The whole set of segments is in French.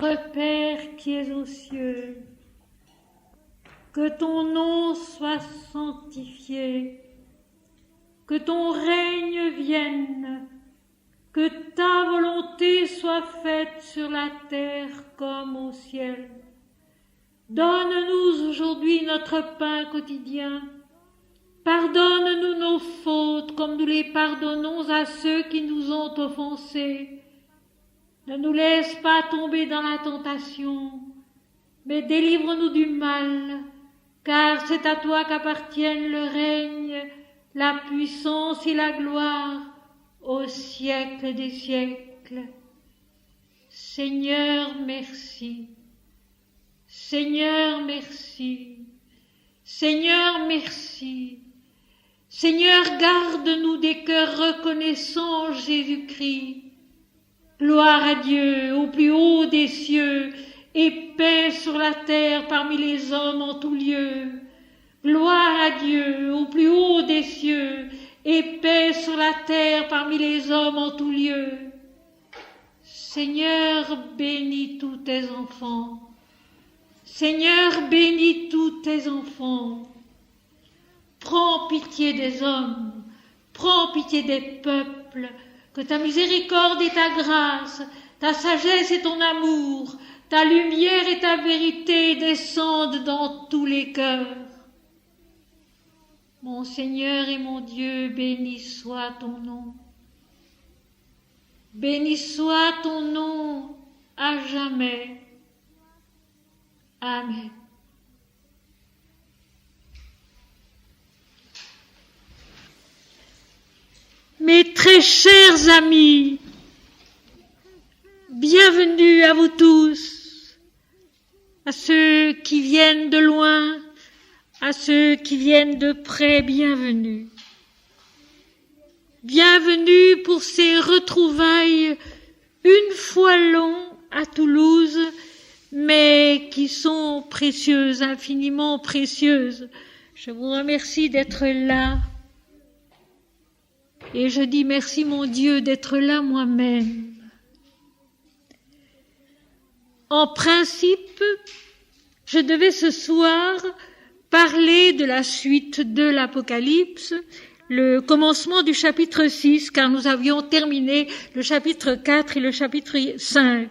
Notre Père qui es aux cieux, que ton nom soit sanctifié, que ton règne vienne, que ta volonté soit faite sur la terre comme au ciel. Donne-nous aujourd'hui notre pain quotidien. Pardonne-nous nos fautes comme nous les pardonnons à ceux qui nous ont offensés. Ne nous laisse pas tomber dans la tentation, mais délivre-nous du mal, car c'est à toi qu'appartiennent le règne, la puissance et la gloire au siècle des siècles. Seigneur, merci. Seigneur, merci. Seigneur, merci. Seigneur, garde-nous des cœurs reconnaissants en Jésus-Christ. Gloire à Dieu au plus haut des cieux et paix sur la terre parmi les hommes en tout lieu. Gloire à Dieu au plus haut des cieux et paix sur la terre parmi les hommes en tout lieu. Seigneur, bénis tous tes enfants. Seigneur, bénis tous tes enfants. Prends pitié des hommes, prends pitié des peuples, que ta miséricorde et ta grâce, ta sagesse et ton amour, ta lumière et ta vérité descendent dans tous les cœurs. Mon Seigneur et mon Dieu, béni soit ton nom. Béni soit ton nom à jamais. Amen. Mes très chers amis, bienvenue à vous tous, à ceux qui viennent de loin, à ceux qui viennent de près, bienvenue. Bienvenue pour ces retrouvailles une fois longues à Toulouse, mais qui sont précieuses, infiniment précieuses. Je vous remercie d'être là. Et je dis merci mon Dieu d'être là moi-même. En principe, je devais ce soir parler de la suite de l'Apocalypse, le commencement du chapitre 6, car nous avions terminé le chapitre 4 et le chapitre 5.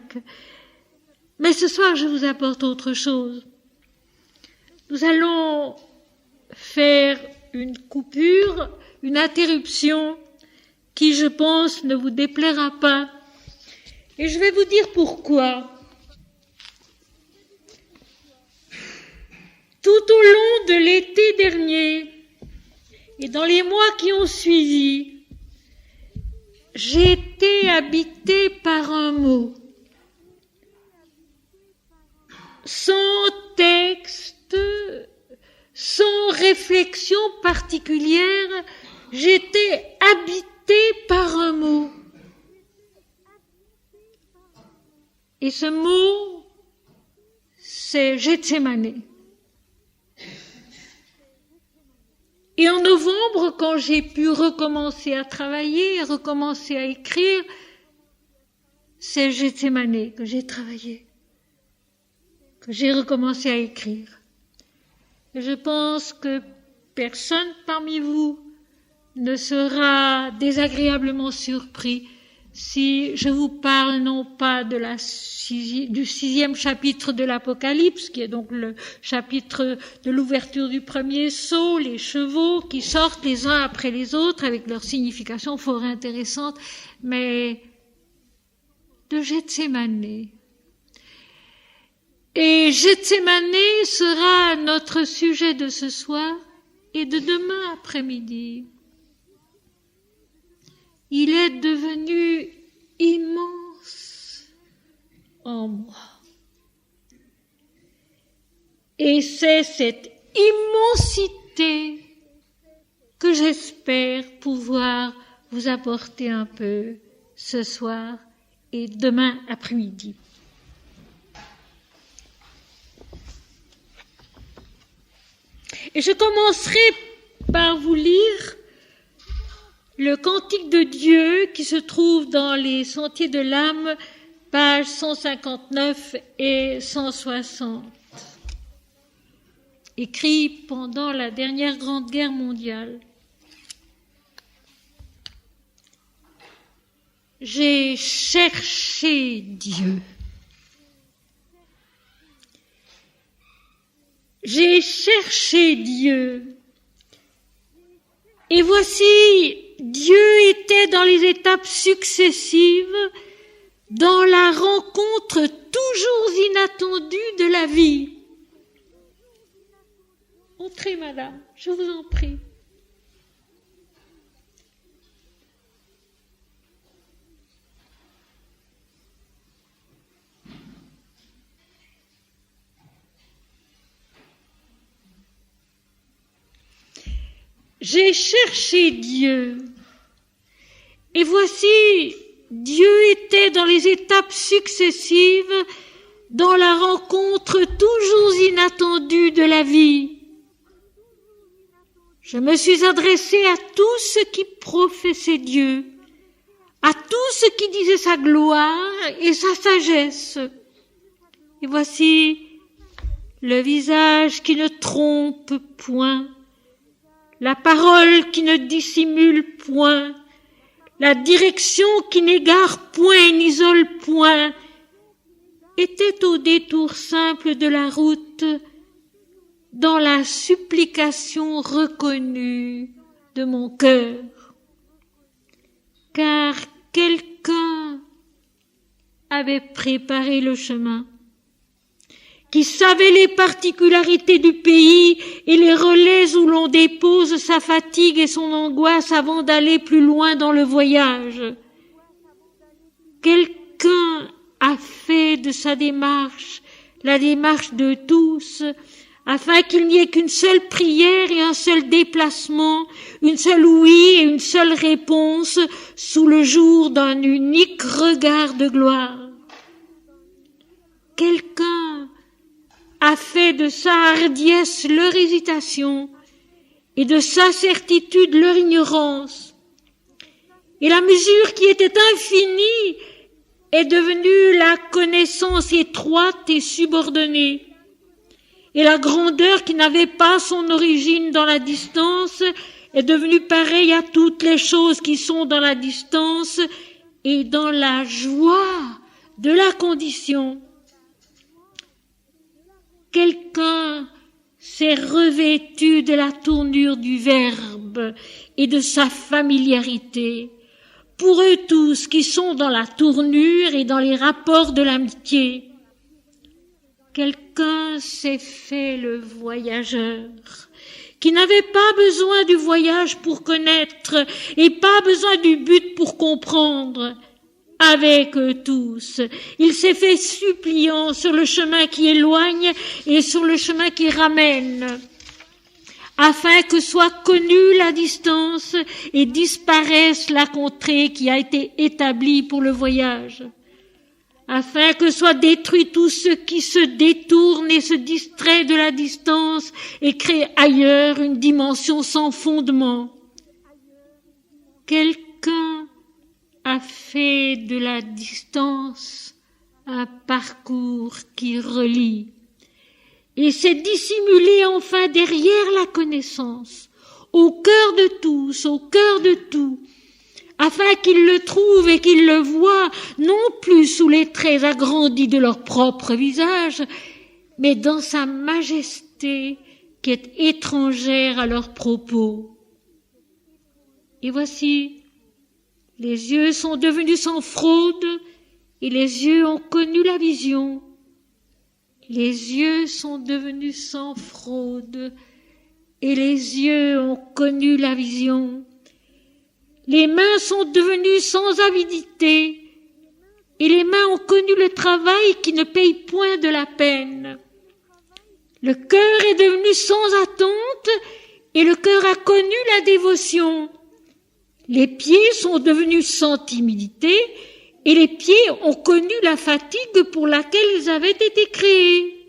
Mais ce soir, je vous apporte autre chose. Nous allons faire une coupure, une interruption qui, je pense, ne vous déplaira pas. Et je vais vous dire pourquoi. Tout au long de l'été dernier et dans les mois qui ont suivi, j'ai été habitée par un mot. Sans texte, sans réflexion particulière, j'étais habitée par un mot. Et ce mot, c'est Gethsémané. Et en novembre, quand j'ai pu recommencer à travailler, recommencer à écrire, c'est Gethsémané que j'ai travaillé, que j'ai recommencé à écrire. Et je pense que personne parmi vous ne sera désagréablement surpris si je vous parle non pas du 6e chapitre de l'Apocalypse, qui est donc le chapitre de l'ouverture du premier sceau, les chevaux qui sortent les uns après les autres avec leur signification fort intéressante, mais de Gethsémané. Et Gethsémané sera notre sujet de ce soir et de demain après-midi. Il est devenu immense en moi. Et c'est cette immensité que j'espère pouvoir vous apporter un peu ce soir et demain après-midi. Et je commencerai par vous lire le cantique de Dieu qui se trouve dans les Sentiers de l'âme pages 159 et 160. Écrit pendant la dernière Grande Guerre mondiale. J'ai cherché Dieu. J'ai cherché Dieu. Et voici, Dieu était dans les étapes successives, dans la rencontre toujours inattendue de la vie. Entrez, madame, je vous en prie. J'ai cherché Dieu. Et voici, Dieu était dans les étapes successives, dans la rencontre toujours inattendue de la vie. Je me suis adressée à tous ceux qui professaient Dieu, à tous ceux qui disaient sa gloire et sa sagesse. Et voici le visage qui ne trompe point, la parole qui ne dissimule point, la direction qui n'égare point et n'isole point, était au détour simple de la route, dans la supplication reconnue de mon cœur. Car quelqu'un avait préparé le chemin, qui savait les particularités du pays et les relais où l'on dépose sa fatigue et son angoisse avant d'aller plus loin dans le voyage. Quelqu'un a fait de sa démarche la démarche de tous, afin qu'il n'y ait qu'une seule prière et un seul déplacement, une seule oui et une seule réponse sous le jour d'un unique regard de gloire. Quelqu'un a fait de sa hardiesse leur hésitation et de sa certitude leur ignorance. Et la mesure qui était infinie est devenue la connaissance étroite et subordonnée. Et la grandeur qui n'avait pas son origine dans la distance est devenue pareille à toutes les choses qui sont dans la distance et dans la joie de la condition. Quelqu'un s'est revêtu de la tournure du Verbe et de sa familiarité. Pour eux tous qui sont dans la tournure et dans les rapports de l'amitié, quelqu'un s'est fait le voyageur, qui n'avait pas besoin du voyage pour connaître et pas besoin du but pour comprendre. Avec eux tous, il s'est fait suppliant sur le chemin qui éloigne et sur le chemin qui ramène, afin que soit connue la distance et disparaisse la contrée qui a été établie pour le voyage, afin que soit détruit tout ce qui se détourne et se distrait de la distance et crée ailleurs une dimension sans fondement. Quelqu'un a fait de la distance un parcours qui relie et s'est dissimulé enfin derrière la connaissance, au cœur de tous, au cœur de tout, afin qu'ils le trouvent et qu'ils le voient, non plus sous les traits agrandis de leur propre visage, mais dans sa majesté qui est étrangère à leurs propos. Et voici, les yeux sont devenus sans fraude et les yeux ont connu la vision. Les yeux sont devenus sans fraude et les yeux ont connu la vision. Les mains sont devenues sans avidité et les mains ont connu le travail qui ne paye point de la peine. Le cœur est devenu sans attente et le cœur a connu la dévotion. Les pieds sont devenus sans timidité et les pieds ont connu la fatigue pour laquelle ils avaient été créés.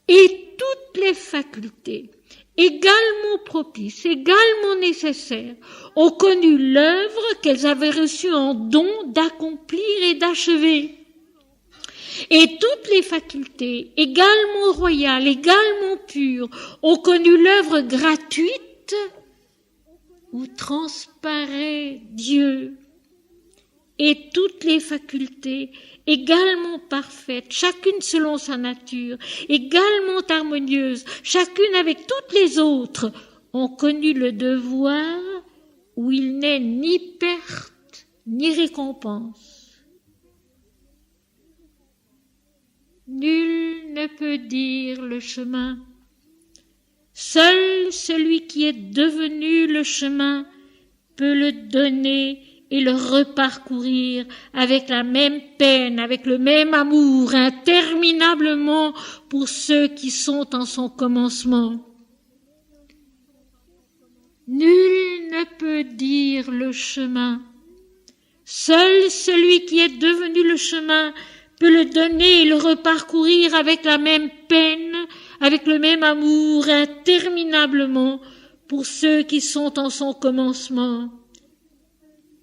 Et toutes les facultés également propices, également nécessaires, ont connu l'œuvre qu'elles avaient reçue en don d'accomplir et d'achever. Et toutes les facultés, également royales, également pures, ont connu l'œuvre gratuite où transparaît Dieu. Et toutes les facultés, également parfaites, chacune selon sa nature, également harmonieuses, chacune avec toutes les autres, ont connu le devoir où il n'est ni perte ni récompense. Nul ne peut dire le chemin. Seul celui qui est devenu le chemin peut le donner et le reparcourir avec la même peine, avec le même amour, interminablement pour ceux qui sont en son commencement. Nul ne peut dire le chemin. Seul celui qui est devenu le chemin peut le donner et le reparcourir avec la même peine, avec le même amour, interminablement pour ceux qui sont en son commencement.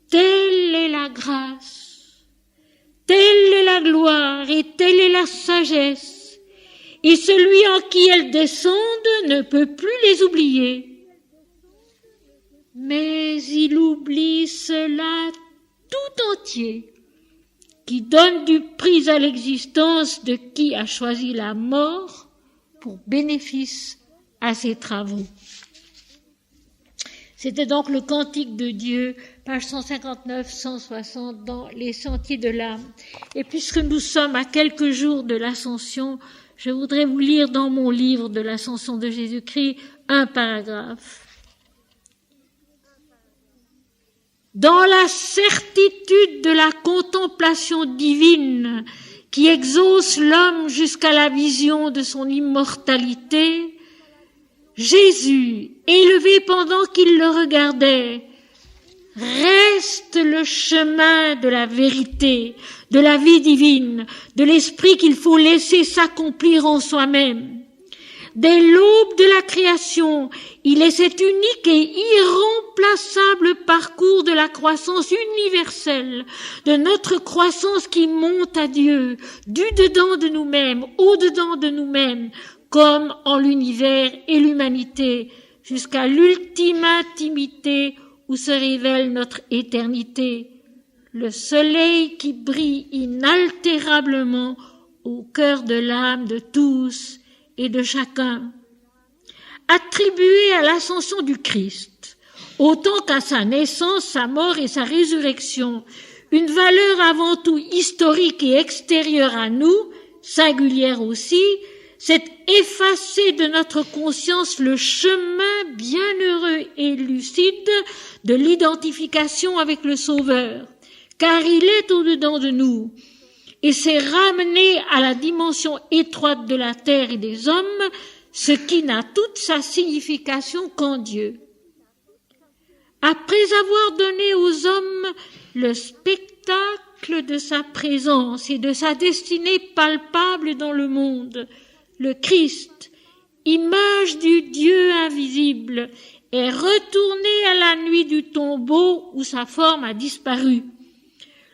Telle est la grâce, telle est la gloire et telle est la sagesse, et celui en qui elles descendent ne peut plus les oublier. Mais il oublie cela tout entier, qui donne du prix à l'existence de qui a choisi la mort pour bénéfice à ses travaux. C'était donc le cantique de Dieu, page 159-160, dans les Sentiers de l'âme. Et puisque nous sommes à quelques jours de l'Ascension, je voudrais vous lire dans mon livre de l'Ascension de Jésus-Christ un paragraphe. Dans la certitude de la contemplation divine qui exauce l'homme jusqu'à la vision de son immortalité, Jésus, élevé pendant qu'il le regardait, reste le chemin de la vérité, de la vie divine, de l'esprit qu'il faut laisser s'accomplir en soi-même. Dès l'aube de la création, il est cet unique et irremplaçable parcours de la croissance universelle, de notre croissance qui monte à Dieu, du dedans de nous-mêmes, au-dedans de nous-mêmes, comme en l'univers et l'humanité, jusqu'à l'ultime intimité où se révèle notre éternité. Le soleil qui brille inaltérablement au cœur de l'âme de tous et de chacun. Attribué à l'ascension du Christ, autant qu'à sa naissance, sa mort et sa résurrection, une valeur avant tout historique et extérieure à nous, singulière aussi, c'est effacer de notre conscience le chemin bienheureux et lucide de l'identification avec le Sauveur, car il est au-dedans de nous, et c'est ramener à la dimension étroite de la terre et des hommes ce qui n'a toute sa signification qu'en Dieu. Après avoir donné aux hommes le spectacle de sa présence et de sa destinée palpable dans le monde, le Christ, image du Dieu invisible, est retourné à la nuit du tombeau où sa forme a disparu.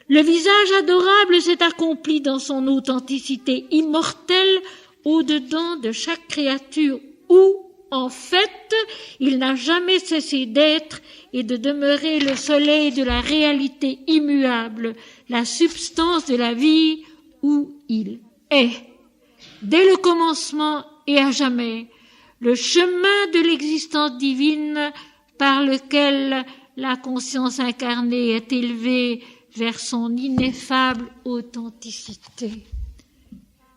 Le visage adorable s'est accompli dans son authenticité immortelle au-dedans de chaque créature où, en fait, il n'a jamais cessé d'être et de demeurer le soleil de la réalité immuable, la substance de la vie où il est. Dès le commencement et à jamais, le chemin de l'existence divine par lequel la conscience incarnée est élevée vers son ineffable authenticité.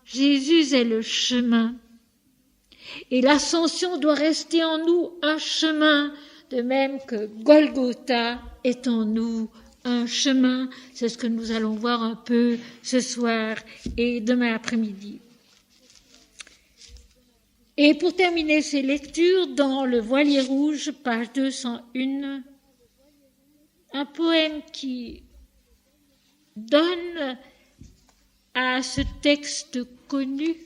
Jésus est le chemin. Et l'ascension doit rester en nous un chemin, de même que Golgotha est en nous un chemin. C'est ce que nous allons voir un peu ce soir et demain après-midi. Et pour terminer ces lectures, dans le Voilier rouge, page 201, un poème qui donne à ce texte connu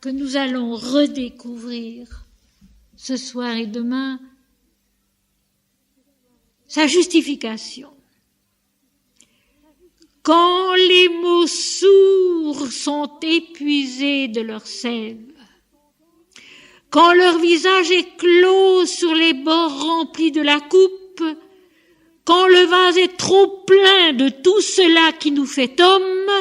que nous allons redécouvrir ce soir et demain, sa justification. Quand les mots sourds sont épuisés de leur sève, quand leur visage est clos sur les bords remplis de la coupe, quand le vase est trop plein de tout cela qui nous fait homme,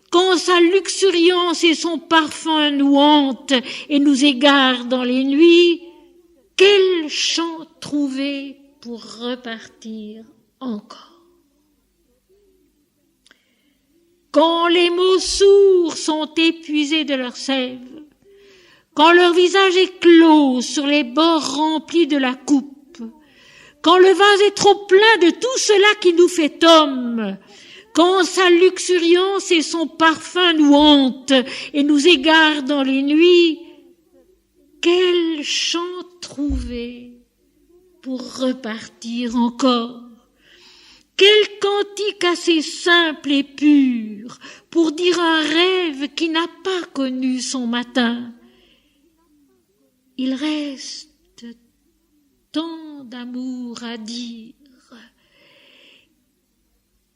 quand sa luxuriance et son parfum nous hantent et nous égarent dans les nuits, quel chant trouver pour repartir encore? Quand les mots sourds sont épuisés de leur sève, quand leur visage est clos sur les bords remplis de la coupe, quand le vase est trop plein de tout cela qui nous fait homme, quand sa luxuriance et son parfum nous hantent et nous égarent dans les nuits, quel chant trouver pour repartir encore? Quel cantique assez simple et pur pour dire un rêve qui n'a pas connu son matin. Il reste tant d'amour à dire.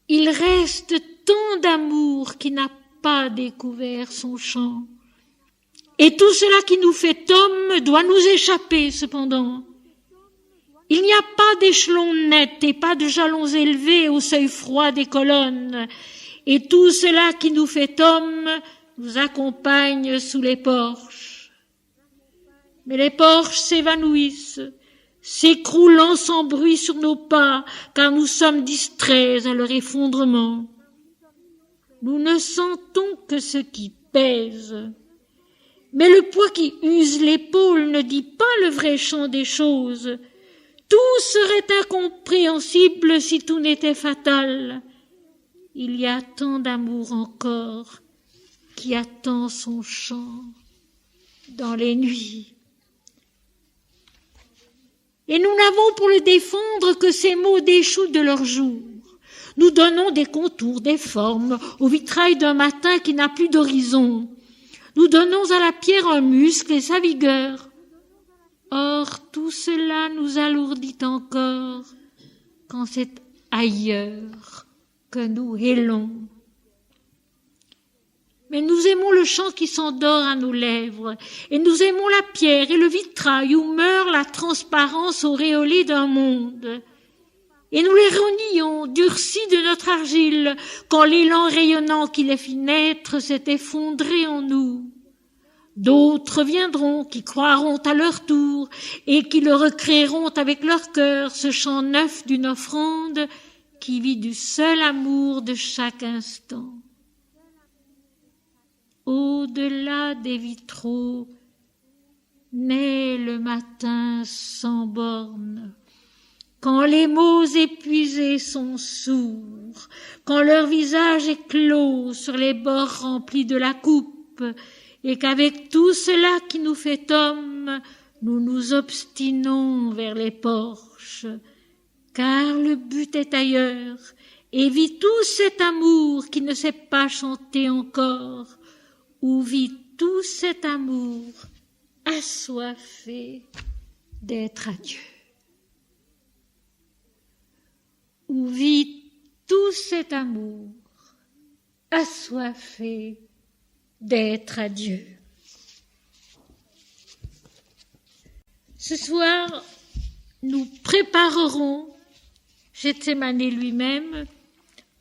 Il reste tant d'amour qui n'a pas découvert son chant. Et tout cela qui nous fait homme doit nous échapper cependant. Il n'y a pas d'échelon net et pas de jalons élevés au seuil froid des colonnes. Et tout cela qui nous fait homme nous accompagne sous les porches. Mais les porches s'évanouissent, s'écroulant sans bruit sur nos pas, car nous sommes distraits à leur effondrement. Nous ne sentons que ce qui pèse. Mais le poids qui use l'épaule ne dit pas le vrai chant des choses. Tout serait incompréhensible si tout n'était fatal. Il y a tant d'amour encore qui attend son chant dans les nuits. Et nous n'avons pour le défendre que ces mots déchus de leur jour. Nous donnons des contours, des formes au vitrail d'un matin qui n'a plus d'horizon. Nous donnons à la pierre un muscle et sa vigueur. Or, tout cela nous alourdit encore quand c'est ailleurs que nous hélons. Mais nous aimons le chant qui s'endort à nos lèvres, et nous aimons la pierre et le vitrail où meurt la transparence auréolée d'un monde. Et nous les renions, durcis de notre argile, quand l'élan rayonnant qui les fit naître s'est effondré en nous. D'autres viendront qui croiront à leur tour et qui le recréeront avec leur cœur, ce chant neuf d'une offrande qui vit du seul amour de chaque instant. Au-delà des vitraux naît le matin sans bornes. Quand les mots épuisés sont sourds, quand leur visage est clos sur les bords remplis de la coupe, et qu'avec tout cela qui nous fait homme, nous nous obstinons vers les porches, car le but est ailleurs, et vit tout cet amour qui ne sait pas chanter encore, où vit tout cet amour assoiffé d'être à Dieu. Où vit tout cet amour assoiffé d'être à Dieu. Ce soir, nous préparerons Gethsémane lui-même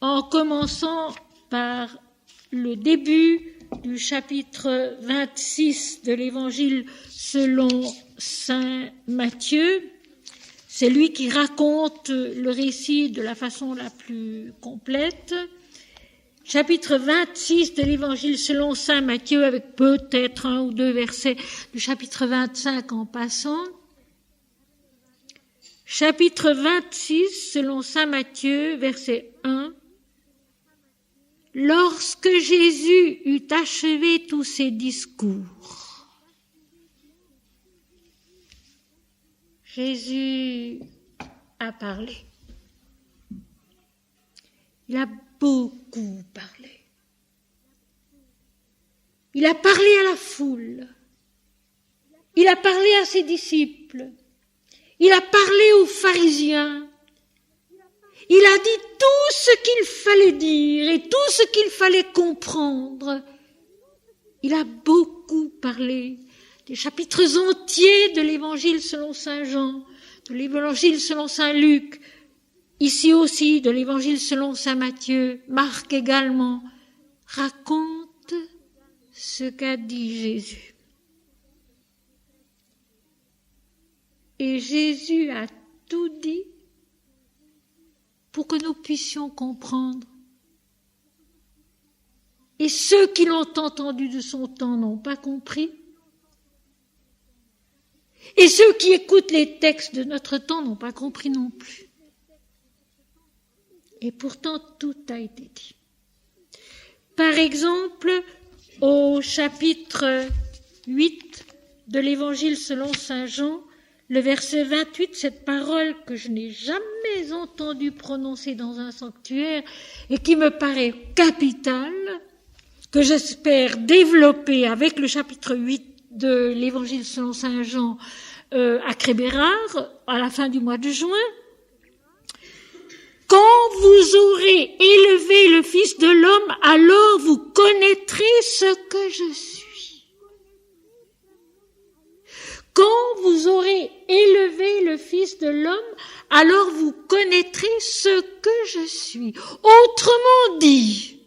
en commençant par le début du chapitre 26 de l'Évangile selon saint Matthieu. C'est lui qui raconte le récit de la façon la plus complète. Chapitre 26 de l'Évangile selon saint Matthieu, avec peut-être un ou deux versets du chapitre 25 en passant. Chapitre 26 selon saint Matthieu, verset 1. Lorsque Jésus eut achevé tous ses discours, Jésus a parlé. Il a beaucoup parlé. Il a parlé à la foule. Il a parlé à ses disciples. Il a parlé aux pharisiens. Il a dit tout ce qu'il fallait dire et tout ce qu'il fallait comprendre. Il a beaucoup parlé des chapitres entiers de l'évangile selon saint Jean, de l'évangile selon saint Luc, ici aussi de l'évangile selon saint Matthieu, Marc également, raconte ce qu'a dit Jésus. Et Jésus a tout dit pour que nous puissions comprendre. Et ceux qui l'ont entendu de son temps n'ont pas compris. Et ceux qui écoutent les textes de notre temps n'ont pas compris non plus. Et pourtant, tout a été dit. Par exemple, au chapitre 8 de l'Évangile selon saint Jean, le verset 28, cette parole que je n'ai jamais entendue prononcer dans un sanctuaire et qui me paraît capitale, que j'espère développer avec le chapitre 8 de l'Évangile selon saint Jean à Crébérard, à la fin du mois de juin. Quand vous aurez élevé le Fils de l'homme, alors vous connaîtrez ce que je suis. Quand vous aurez élevé le Fils de l'homme, alors vous connaîtrez ce que je suis. Autrement dit,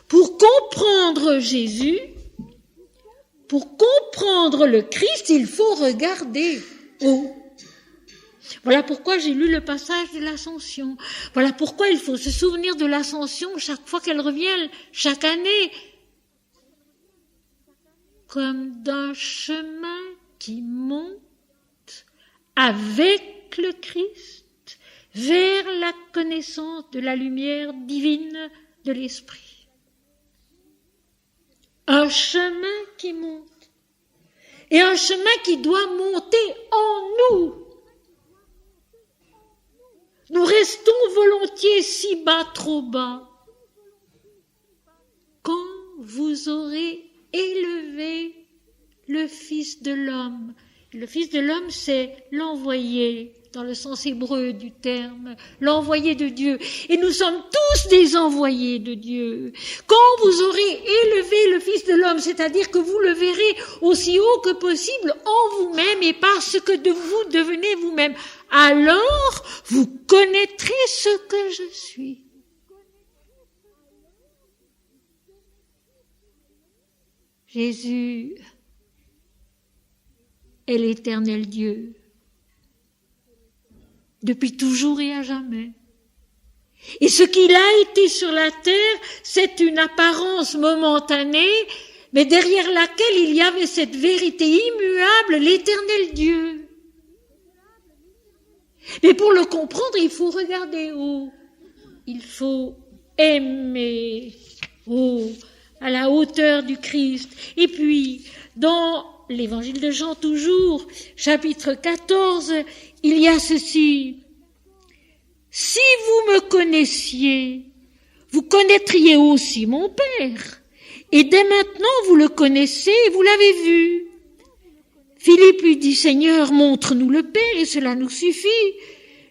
pour comprendre Jésus, pour comprendre le Christ, il faut regarder haut. Voilà pourquoi j'ai lu le passage de l'Ascension. Voilà pourquoi il faut se souvenir de l'Ascension chaque fois qu'elle revient, chaque année, comme d'un chemin qui monte avec le Christ vers la connaissance de la lumière divine de l'Esprit. Un chemin qui monte. Et un chemin qui doit monter en nous. Nous restons volontiers si bas, trop bas. Quand vous aurez élevé le Fils de l'homme. Le Fils de l'homme, c'est l'envoyé, dans le sens hébreu du terme, l'envoyé de Dieu. Et nous sommes tous des envoyés de Dieu. Quand vous aurez élevé le Fils de l'homme, c'est-à-dire que vous le verrez aussi haut que possible en vous-même et parce que vous devenez vous-même, alors vous connaîtrez ce que je suis. Jésus est l'Éternel Dieu, depuis toujours et à jamais. Et ce qu'il a été sur la terre, c'est une apparence momentanée, mais derrière laquelle il y avait cette vérité immuable, l'Éternel Dieu. Mais pour le comprendre, il faut regarder haut, il faut aimer haut, à la hauteur du Christ. Et puis, dans l'Évangile de Jean toujours, chapitre 14, il y a ceci. Si vous me connaissiez, vous connaîtriez aussi mon Père. Et dès maintenant, vous le connaissez et vous l'avez vu. Philippe lui dit, Seigneur, montre-nous le Père et cela nous suffit.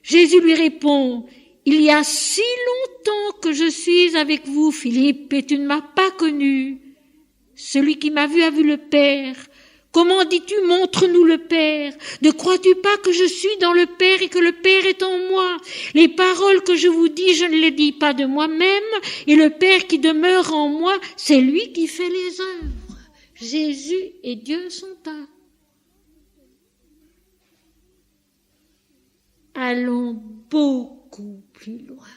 Jésus lui répond, il y a si longtemps que je suis avec vous, Philippe, et tu ne m'as pas connu. Celui qui m'a vu a vu le Père. Comment dis-tu, montre-nous le Père? Ne crois-tu pas que je suis dans le Père et que le Père est en moi? Les paroles que je vous dis, je ne les dis pas de moi-même, et le Père qui demeure en moi, c'est lui qui fait les œuvres. Jésus et Dieu sont un. Allons beaucoup plus loin.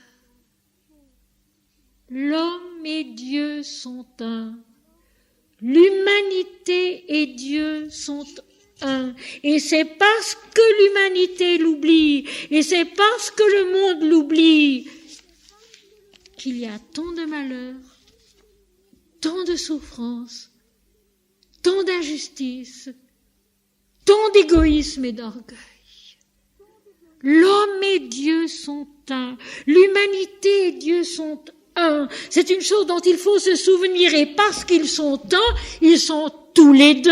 L'homme et Dieu sont un. L'humanité et Dieu sont un. Et c'est parce que l'humanité l'oublie, et c'est parce que le monde l'oublie, qu'il y a tant de malheurs, tant de souffrances, tant d'injustice, tant d'égoïsme et d'orgueil. L'homme et Dieu sont un. L'humanité et Dieu sont un. C'est une chose dont il faut se souvenir, et parce qu'ils sont un, ils sont tous les deux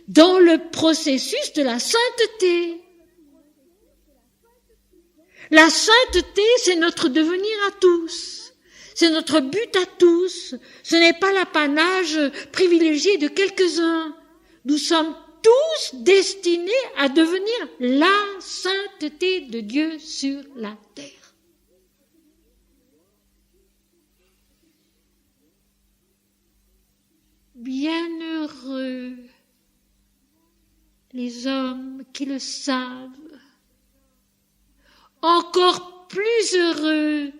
dans le processus de la sainteté. La sainteté, c'est notre devenir à tous. C'est notre but à tous. Ce n'est pas l'apanage privilégié de quelques-uns. Nous sommes tous destinés à devenir la sainteté de Dieu sur la terre. Bienheureux les hommes qui le savent. Encore plus heureux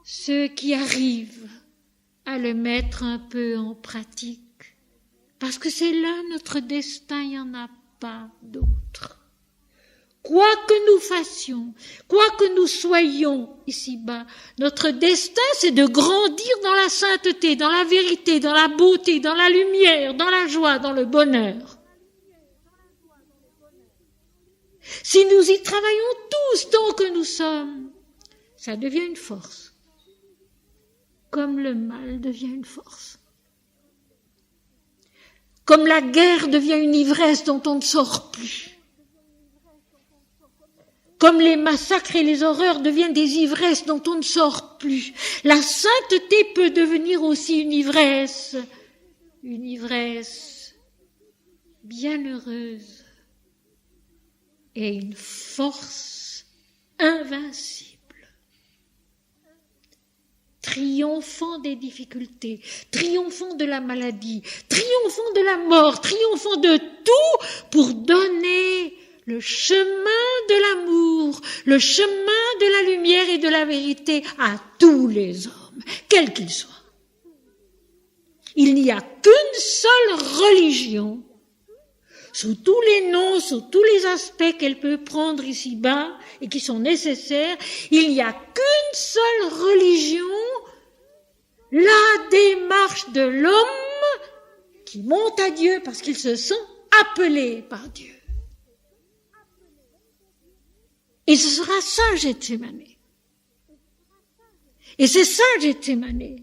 ceux qui arrivent à le mettre un peu en pratique. Parce que c'est là notre destin, il n'y en a pas d'autre. Quoi que nous fassions, quoi que nous soyons ici-bas, notre destin, c'est de grandir dans la sainteté, dans la vérité, dans la beauté, dans la lumière, dans la joie, dans le bonheur. Si nous y travaillons tous tant que nous sommes, ça devient une force. Comme le mal devient une force. Comme la guerre devient une ivresse dont on ne sort plus. Comme les massacres et les horreurs deviennent des ivresses dont on ne sort plus. La sainteté peut devenir aussi une ivresse bienheureuse et une force invincible. Triomphant des difficultés, triomphant de la maladie, triomphant de la mort, triomphant de tout pour donner le chemin de l'amour, le chemin de la lumière et de la vérité à tous les hommes, quels qu'ils soient. Il n'y a qu'une seule religion, sous tous les noms, sous tous les aspects qu'elle peut prendre ici-bas et qui sont nécessaires, il n'y a qu'une seule religion, la démarche de l'homme qui monte à Dieu parce qu'il se sent appelé par Dieu. Et ce sera ça, Gethsémane. Et c'est ça, Gethsémane,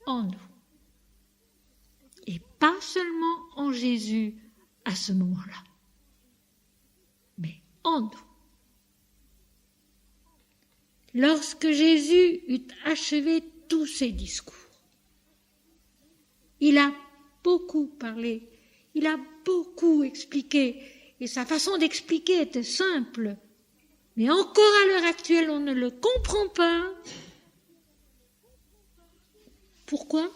en nous. Et pas seulement en Jésus à ce moment-là, mais en nous. Lorsque Jésus eut achevé tous ses discours, il a beaucoup parlé, il a beaucoup expliqué, et sa façon d'expliquer était simple, mais encore à l'heure actuelle, on ne le comprend pas. Pourquoi ?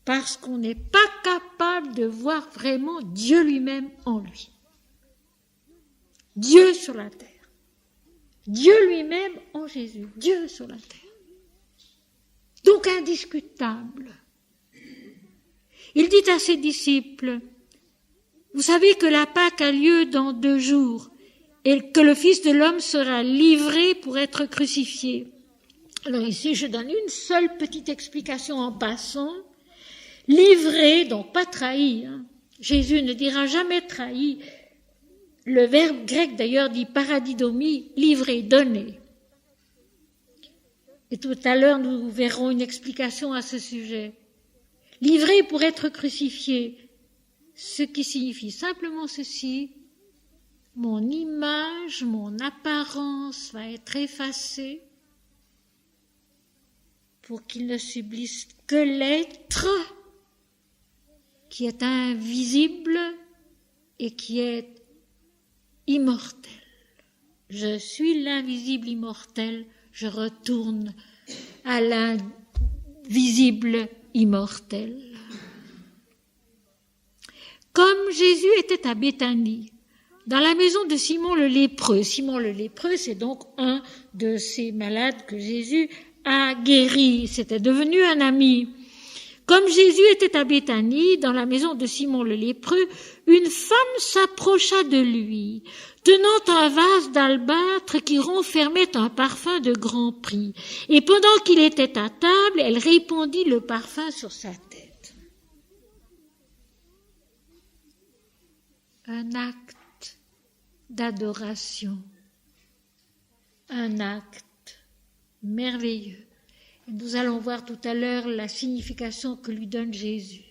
Parce qu'on n'est pas capable de voir vraiment Dieu lui-même en lui. Dieu sur la terre. Dieu lui-même en Jésus. Dieu sur la terre. Donc indiscutable. Il dit à ses disciples, vous savez que la Pâque a lieu dans 2 jours et que le Fils de l'homme sera livré pour être crucifié. Alors ici, je donne une seule petite explication en passant. Livré, donc pas trahi. Jésus ne dira jamais trahi. Le verbe grec d'ailleurs dit paradidomie, livrer, donner. Et tout à l'heure, nous verrons une explication à ce sujet. Livré pour être crucifié, ce qui signifie simplement ceci, mon image, mon apparence va être effacée pour qu'il ne subsiste que l'être qui est invisible et qui est immortel. Je suis l'invisible immortel, je retourne à l'invisible immortel. Comme Jésus était à Béthanie, dans la maison de Simon le lépreux. Simon le lépreux, c'est donc un de ces malades que Jésus a guéri. C'était devenu un ami. Comme Jésus était à Béthanie, dans la maison de Simon le lépreux, une femme s'approcha de lui, tenant un vase d'albâtre qui renfermait un parfum de grand prix. Et pendant qu'il était à table, elle répandit le parfum sur sa tête. Un acte d'adoration, un acte merveilleux. Nous allons voir tout à l'heure la signification que lui donne Jésus.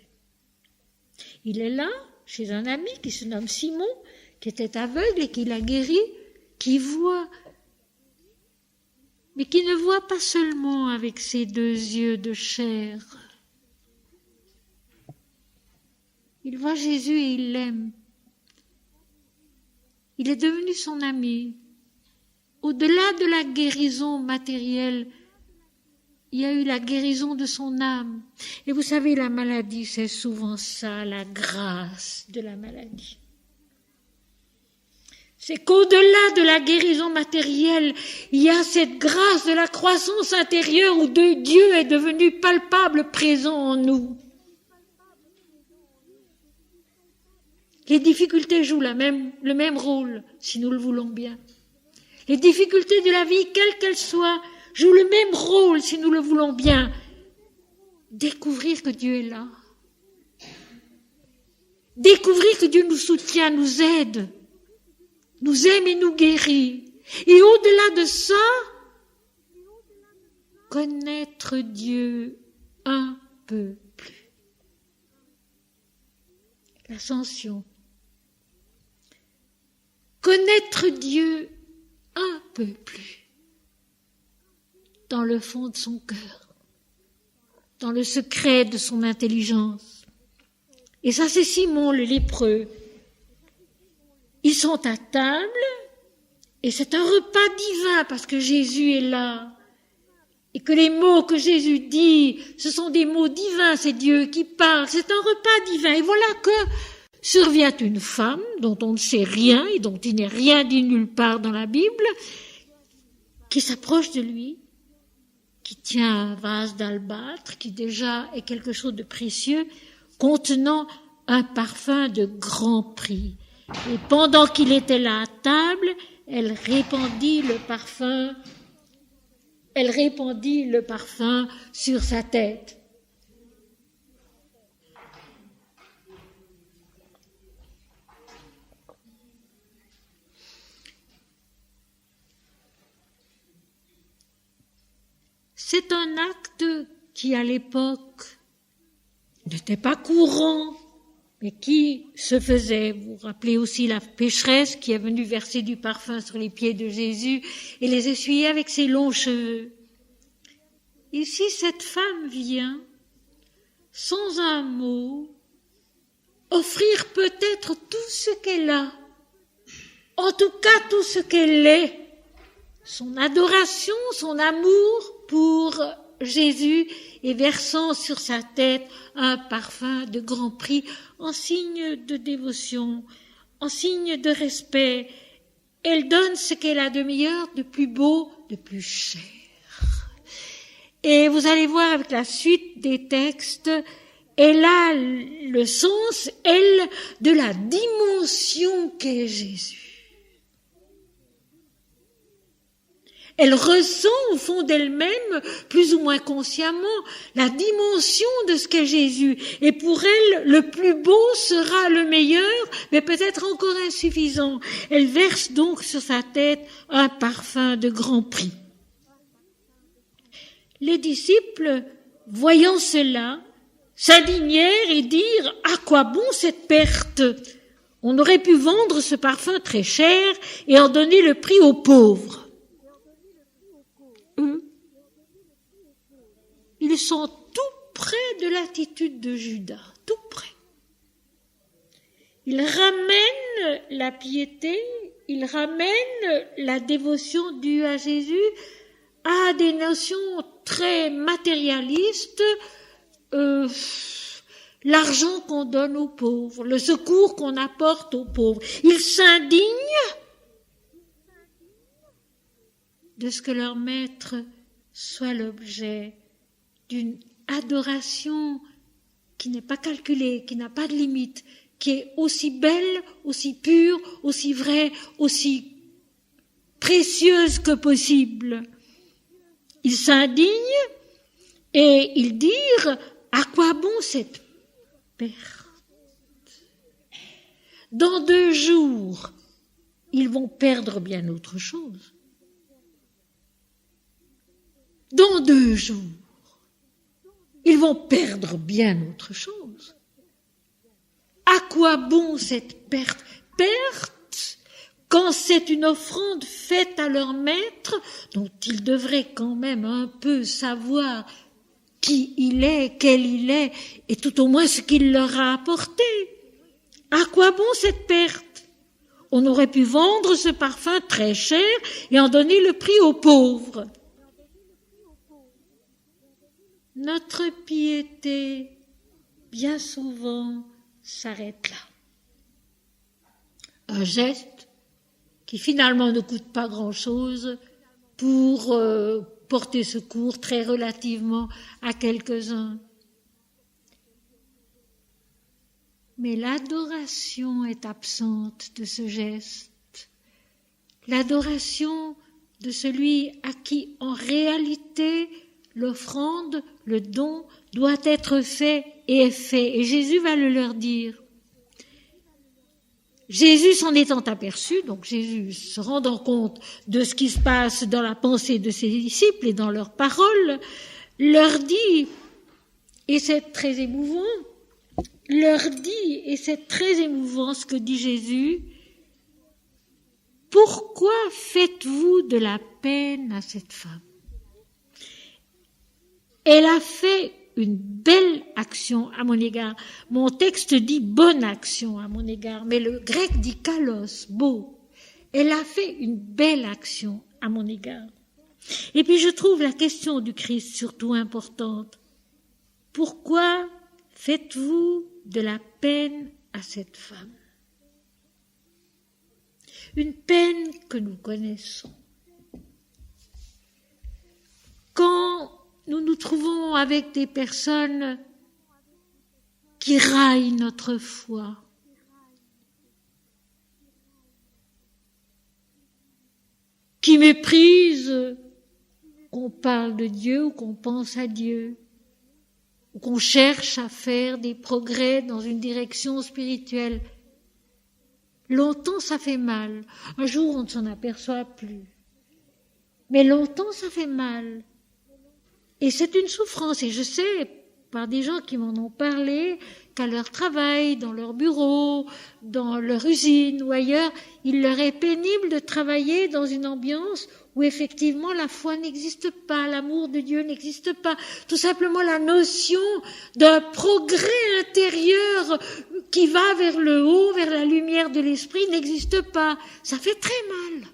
Il est là, chez un ami qui se nomme Simon, qui était aveugle et qui l'a guéri, qui voit, mais qui ne voit pas seulement avec ses 2 yeux de chair. Il voit Jésus et il l'aime. Il est devenu son ami. Au-delà de la guérison matérielle, il y a eu la guérison de son âme. Et vous savez, la maladie, c'est souvent ça, la grâce de la maladie. C'est qu'au-delà de la guérison matérielle, il y a cette grâce de la croissance intérieure où Dieu est devenu palpable, présent en nous. Les difficultés jouent le même rôle, si nous le voulons bien. Les difficultés de la vie, quelles qu'elles soient, jouent le même rôle, si nous le voulons bien. Découvrir que Dieu est là. Découvrir que Dieu nous soutient, nous aide, nous aime et nous guérit. Et au-delà de ça, connaître Dieu un peu plus. L'ascension. Connaître Dieu un peu plus. Dans le fond de son cœur. Dans le secret de son intelligence. Et ça, c'est Simon le lépreux. Ils sont à table et c'est un repas divin parce que Jésus est là. Et que les mots que Jésus dit, ce sont des mots divins, c'est Dieu qui parle, c'est un repas divin. Et voilà que survient une femme dont on ne sait rien et dont il n'est rien dit nulle part dans la Bible, qui s'approche de lui, qui tient un vase d'albâtre, qui déjà est quelque chose de précieux, contenant un parfum de grand prix. Et pendant qu'il était là à table, elle répandit le parfum sur sa tête. C'est un acte qui, à l'époque, n'était pas courant, mais qui se faisait. Vous vous rappelez aussi la pécheresse qui est venue verser du parfum sur les pieds de Jésus et les essuyer avec ses longs cheveux. Ici, cette femme vient, sans un mot, offrir peut-être tout ce qu'elle a, en tout cas tout ce qu'elle est, son adoration, son amour pour Jésus et versant sur sa tête un parfum de grand prix en signe de dévotion, en signe de respect. Elle donne ce qu'elle a de meilleur, de plus beau, de plus cher. Et vous allez voir avec la suite des textes, elle a le sens, elle, de la dimension qu'est Jésus. Elle ressent au fond d'elle-même, plus ou moins consciemment, la dimension de ce qu'est Jésus. Et pour elle, le plus beau sera le meilleur, mais peut-être encore insuffisant. Elle verse donc sur sa tête un parfum de grand prix. Les disciples, voyant cela, s'indignèrent et dirent « À quoi bon cette perte ? On aurait pu vendre ce parfum très cher et en donner le prix aux pauvres. » Ils sont tout près de l'attitude de Judas, tout près. Ils ramènent la piété, ils ramènent la dévotion due à Jésus à des notions très matérialistes, l'argent qu'on donne aux pauvres, le secours qu'on apporte aux pauvres. Ils s'indignent de ce que leur maître soit l'objet d'une adoration qui n'est pas calculée, qui n'a pas de limite, qui est aussi belle, aussi pure, aussi vraie, aussi précieuse que possible. Ils s'indignent et ils dirent « À quoi bon cette perte ? Dans 2 jours, ils vont perdre bien autre chose. Dans 2 jours, ils vont perdre bien autre chose. quoi bon cette perte? Perte quand c'est une offrande faite à leur maître, dont ils devraient quand même un peu savoir qui il est, quel il est, et tout au moins ce qu'il leur a apporté. À quoi bon cette perte? On aurait pu vendre ce parfum très cher et en donner le prix aux pauvres. Notre piété, bien souvent, s'arrête là. Un geste qui finalement ne coûte pas grand-chose pour porter secours très relativement à quelques-uns. Mais l'adoration est absente de ce geste. L'adoration de celui à qui, en réalité, l'offrande, le don, doit être fait et est fait. Et Jésus va le leur dire. Jésus s'en étant aperçu, donc Jésus se rendant compte de ce qui se passe dans la pensée de ses disciples et dans leurs paroles, leur dit, et c'est très émouvant, ce que dit Jésus, « Pourquoi faites-vous de la peine à cette femme ?» Elle a fait une belle action à mon égard. Mon texte dit bonne action à mon égard, mais le grec dit kalos, beau. Elle a fait une belle action à mon égard. Et puis je trouve la question du Christ surtout importante. Pourquoi faites-vous de la peine à cette femme? Une peine que nous connaissons. Quand nous nous trouvons avec des personnes qui raillent notre foi, qui méprisent qu'on parle de Dieu ou qu'on pense à Dieu, ou qu'on cherche à faire des progrès dans une direction spirituelle. Longtemps, ça fait mal. Un jour, on ne s'en aperçoit plus. Mais longtemps, ça fait mal. Et c'est une souffrance. Et je sais, par des gens qui m'en ont parlé, qu'à leur travail, dans leur bureau, dans leur usine ou ailleurs, il leur est pénible de travailler dans une ambiance où effectivement la foi n'existe pas, l'amour de Dieu n'existe pas. Tout simplement la notion d'un progrès intérieur qui va vers le haut, vers la lumière de l'esprit n'existe pas. Ça fait très mal.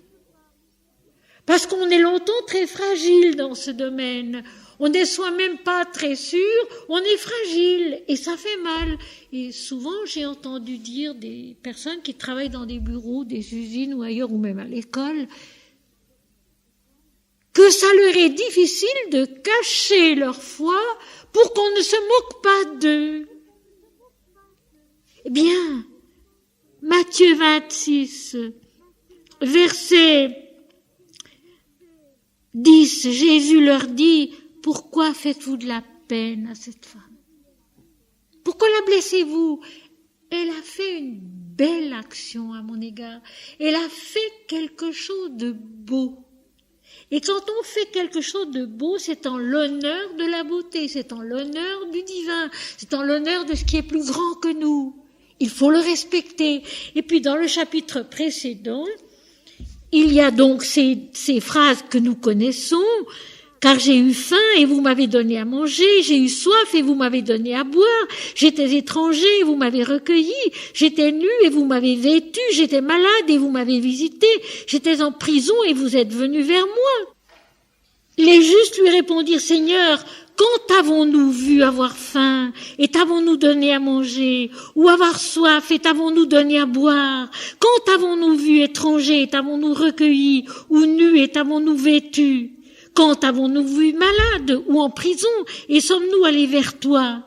Parce qu'on est longtemps très fragile dans ce domaine. On n'est soi-même pas très sûr, on est fragile et ça fait mal. Et souvent, j'ai entendu dire des personnes qui travaillent dans des bureaux, des usines ou ailleurs, ou même à l'école, que ça leur est difficile de cacher leur foi pour qu'on ne se moque pas d'eux. Eh bien, Matthieu 26, verset 10, Jésus leur dit, « Pourquoi faites-vous de la peine à cette femme? Pourquoi la blessez-vous? Elle a fait une belle action à mon égard. Elle a fait quelque chose de beau. Et quand on fait quelque chose de beau, c'est en l'honneur de la beauté, c'est en l'honneur du divin, c'est en l'honneur de ce qui est plus grand que nous. Il faut le respecter. Et puis dans le chapitre précédent, il y a donc ces phrases que nous connaissons, car j'ai eu faim et vous m'avez donné à manger, j'ai eu soif et vous m'avez donné à boire, j'étais étranger et vous m'avez recueilli, j'étais nu et vous m'avez vêtu, j'étais malade et vous m'avez visité, j'étais en prison et vous êtes venus vers moi. Les justes lui répondirent, Seigneur, quand t'avons-nous vu avoir faim et t'avons-nous donné à manger, ou avoir soif et t'avons-nous donné à boire? Quand t'avons-nous vu étranger et t'avons-nous recueilli, ou nu et t'avons-nous vêtu? Quand t'avons-nous vu malade ou en prison et sommes-nous allés vers toi?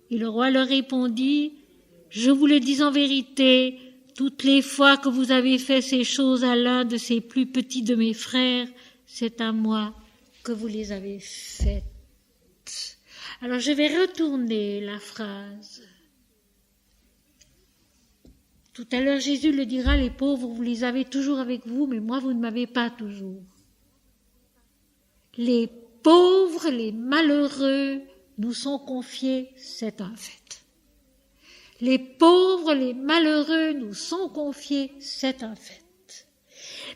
Et le roi leur répondit, je vous le dis en vérité, toutes les fois que vous avez fait ces choses à l'un de ces plus petits de mes frères, c'est à moi que vous les avez faites. Alors je vais retourner la phrase. Tout à l'heure Jésus le dira, les pauvres, vous les avez toujours avec vous, mais moi vous ne m'avez pas toujours. Les pauvres, les malheureux nous sont confiés, c'est un fait. Les pauvres, les malheureux nous sont confiés, c'est un fait.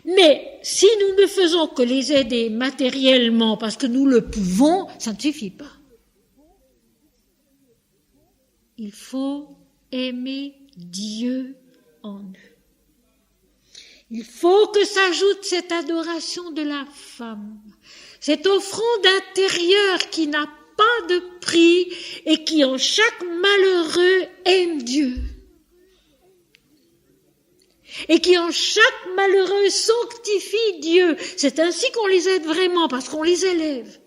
Mais si nous ne faisons que les aider matériellement parce que nous le pouvons, ça ne suffit pas. Il faut aimer Dieu en eux. Il faut que s'ajoute cette adoration de la femme, cette offrande intérieure qui n'a pas de prix et qui en chaque malheureux aime Dieu. Et qui en chaque malheureux sanctifie Dieu. C'est ainsi qu'on les aide vraiment, parce qu'on les élève.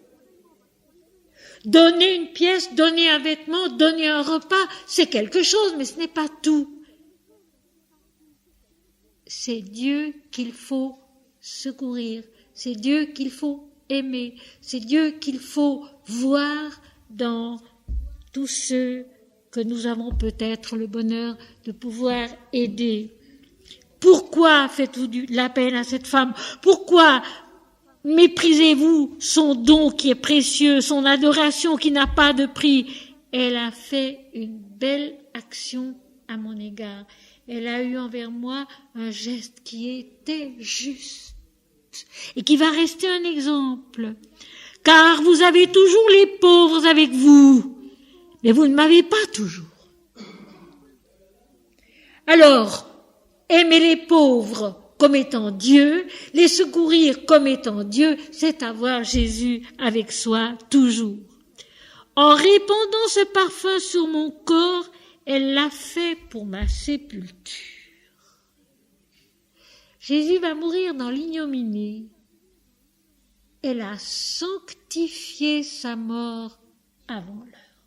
Donner une pièce, donner un vêtement, donner un repas, c'est quelque chose, mais ce n'est pas tout. C'est Dieu qu'il faut secourir, c'est Dieu qu'il faut aimer, c'est Dieu qu'il faut voir dans tous ceux que nous avons peut-être le bonheur de pouvoir aider. Pourquoi faites-vous la peine à cette femme? Pourquoi méprisez-vous son don qui est précieux, son adoration qui n'a pas de prix? Elle a fait une belle action à mon égard. Elle a eu envers moi un geste qui était juste et qui va rester un exemple. Car vous avez toujours les pauvres avec vous, mais vous ne m'avez pas toujours. Alors, aimer les pauvres comme étant Dieu, les secourir comme étant Dieu, c'est avoir Jésus avec soi toujours. En répandant ce parfum sur mon corps, elle l'a fait pour ma sépulture. Jésus va mourir dans l'ignominie. Elle a sanctifié sa mort avant l'heure.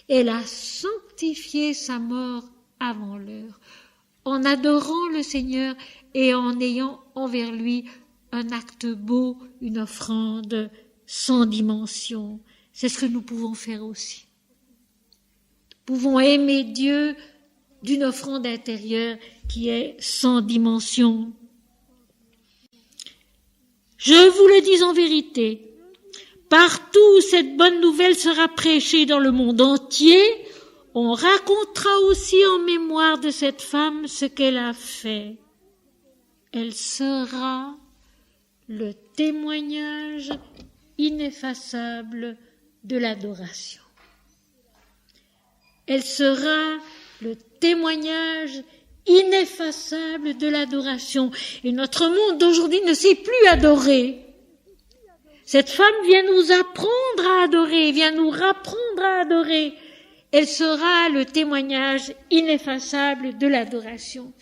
Elle a sanctifié sa mort avant l'heure, en adorant le Seigneur et en ayant envers lui un acte beau, une offrande sans dimension. C'est ce que nous pouvons faire aussi. Nous pouvons aimer Dieu d'une offrande intérieure qui est sans dimension. Je vous le dis en vérité, partout où cette bonne nouvelle sera prêchée dans le monde entier, on racontera aussi en mémoire de cette femme ce qu'elle a fait. Elle sera le témoignage ineffaçable de l'adoration. Elle sera le témoignage ineffaçable de l'adoration. Et notre monde d'aujourd'hui ne sait plus adorer. Cette femme vient nous apprendre à adorer, vient nous rapprendre à adorer. Elle sera le témoignage ineffaçable de l'adoration.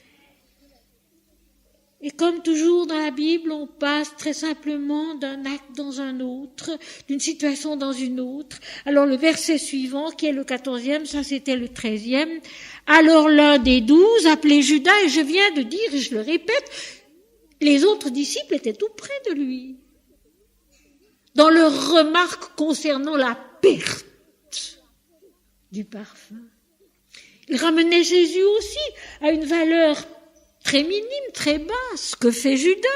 Et comme toujours dans la Bible, on passe très simplement d'un acte dans un autre, d'une situation dans une autre. Alors le verset suivant, qui est le 14e, ça c'était le 13e. Alors l'un des 12, appelé Judas, et je viens de dire, et je le répète, les autres disciples étaient tout près de lui. Dans leurs remarques concernant la perte du parfum. Il ramenait Jésus aussi à une valeur très minime, très basse. Que fait Judas?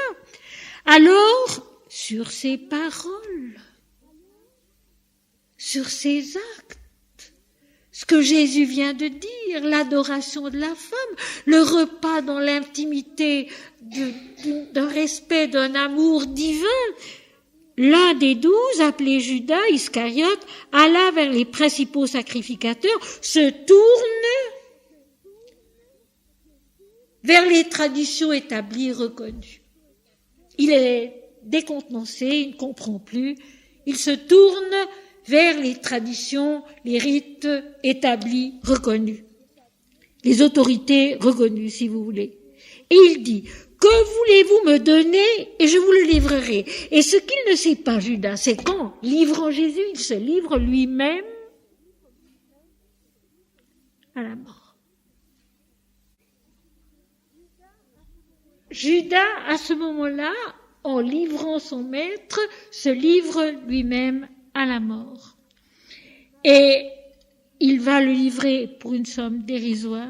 Alors, sur ses paroles, sur ses actes, ce que Jésus vient de dire, l'adoration de la femme, le repas dans l'intimité d'un respect, d'un amour divin, l'un des 12, appelé Judas Iscariote, alla vers les principaux sacrificateurs, se tourne vers les traditions établies et reconnues. Il est décontenancé, il ne comprend plus. Il se tourne vers les traditions, les rites établis, reconnus. Les autorités reconnues, si vous voulez. Et il dit, que voulez-vous me donner et je vous le livrerai. Et ce qu'il ne sait pas, Judas, c'est qu'en livrant Jésus, il se livre lui-même à la mort. Judas, à ce moment-là, en livrant son maître, se livre lui-même à la mort. Et il va le livrer pour une somme dérisoire.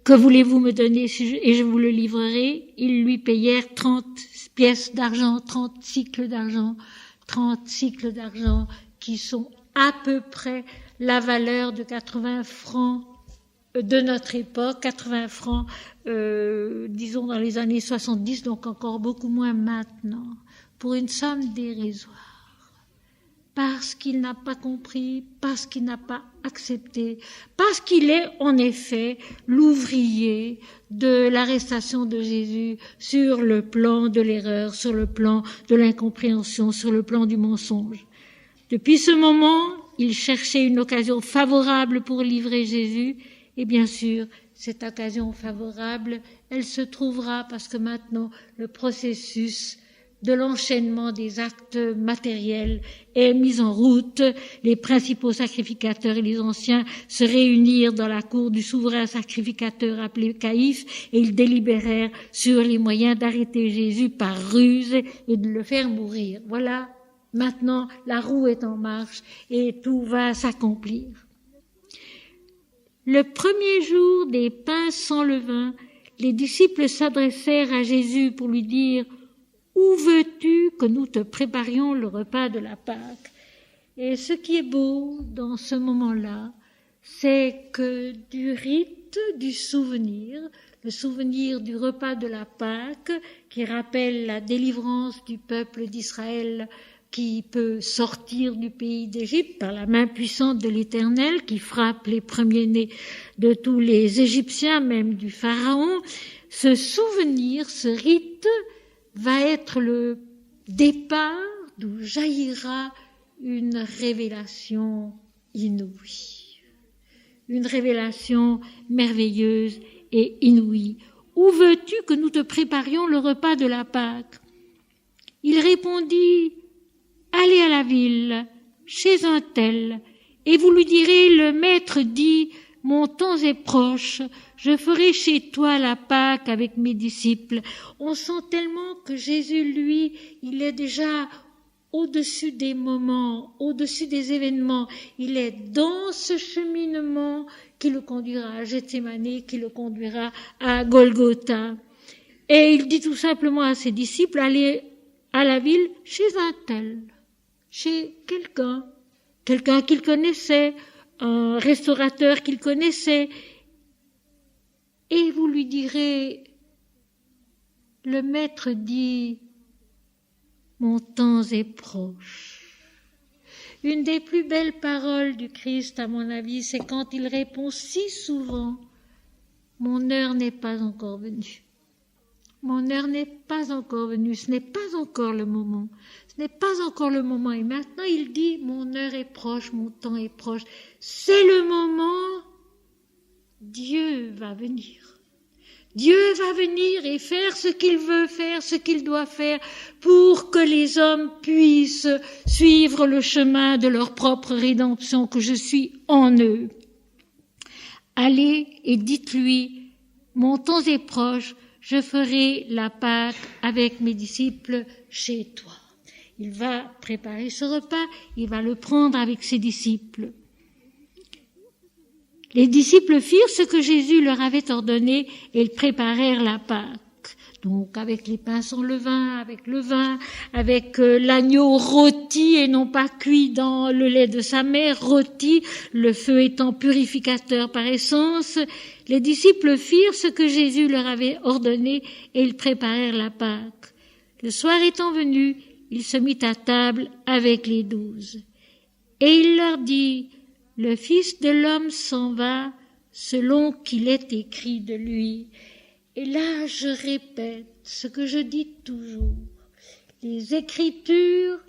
Que voulez-vous me donner et je vous le livrerai? Ils lui payèrent 30 pièces d'argent, 30 cycles d'argent qui sont à peu près la valeur de 80 francs de notre époque, 80 francs, disons dans les années 70, donc encore beaucoup moins maintenant, pour une somme dérisoire. Parce qu'il n'a pas compris, parce qu'il n'a pas accepté, parce qu'il est en effet l'ouvrier de l'arrestation de Jésus sur le plan de l'erreur, sur le plan de l'incompréhension, sur le plan du mensonge. Depuis ce moment, il cherchait une occasion favorable pour livrer Jésus, et bien sûr, cette occasion favorable, elle se trouvera parce que maintenant, le processus de l'enchaînement des actes matériels est mis en route. Les principaux sacrificateurs et les anciens se réunirent dans la cour du souverain sacrificateur appelé Caïphe et ils délibérèrent sur les moyens d'arrêter Jésus par ruse et de le faire mourir. Voilà, maintenant la roue est en marche et tout va s'accomplir. Le premier jour des pains sans levain, les disciples s'adressèrent à Jésus pour lui dire « Où veux-tu que nous te préparions le repas de la Pâque ?» Et ce qui est beau dans ce moment-là, c'est que du rite, du souvenir, le souvenir du repas de la Pâque, qui rappelle la délivrance du peuple d'Israël qui peut sortir du pays d'Égypte par la main puissante de l'Éternel, qui frappe les premiers-nés de tous les Égyptiens, même du Pharaon, ce souvenir, ce rite, va être le départ d'où jaillira une révélation inouïe. Une révélation merveilleuse et inouïe. Où veux-tu que nous te préparions le repas de la Pâque ? Il répondit, allez à la ville, chez un tel, et vous lui direz, le maître dit, mon temps est proche, je ferai chez toi la Pâque avec mes disciples. On sent tellement que Jésus, lui, il est déjà au-dessus des moments, au-dessus des événements. Il est dans ce cheminement qui le conduira à Gethsémani, qui le conduira à Golgotha. Et il dit tout simplement à ses disciples, allez à la ville chez un tel, chez quelqu'un qu'il connaissait, un restaurateur qu'il connaissait, et vous lui direz, le maître dit, mon temps est proche. Une des plus belles paroles du Christ, à mon avis, c'est quand il répond si souvent, mon heure n'est pas encore venue. Mon heure n'est pas encore venue, ce n'est pas encore le moment. Ce n'est pas encore le moment. Et maintenant, il dit, mon heure est proche, mon temps est proche. C'est le moment, Dieu va venir. Dieu va venir et faire ce qu'il veut faire, ce qu'il doit faire pour que les hommes puissent suivre le chemin de leur propre rédemption, que je suis en eux. Allez et dites-lui, mon temps est proche, je ferai la Pâque avec mes disciples chez toi. Il va préparer ce repas, il va le prendre avec ses disciples. Les disciples firent ce que Jésus leur avait ordonné et ils préparèrent la Pâque. Donc avec les pains sans levain, avec le vin, avec l'agneau rôti et non pas cuit dans le lait de sa mère, rôti, le feu étant purificateur par essence. Les disciples firent ce que Jésus leur avait ordonné et ils préparèrent la Pâque. Le soir étant venu, il se mit à table avec les 12. Et il leur dit, le Fils de l'homme s'en va selon qu'il est écrit de lui. Et là, je répète ce que je dis toujours. Les Écritures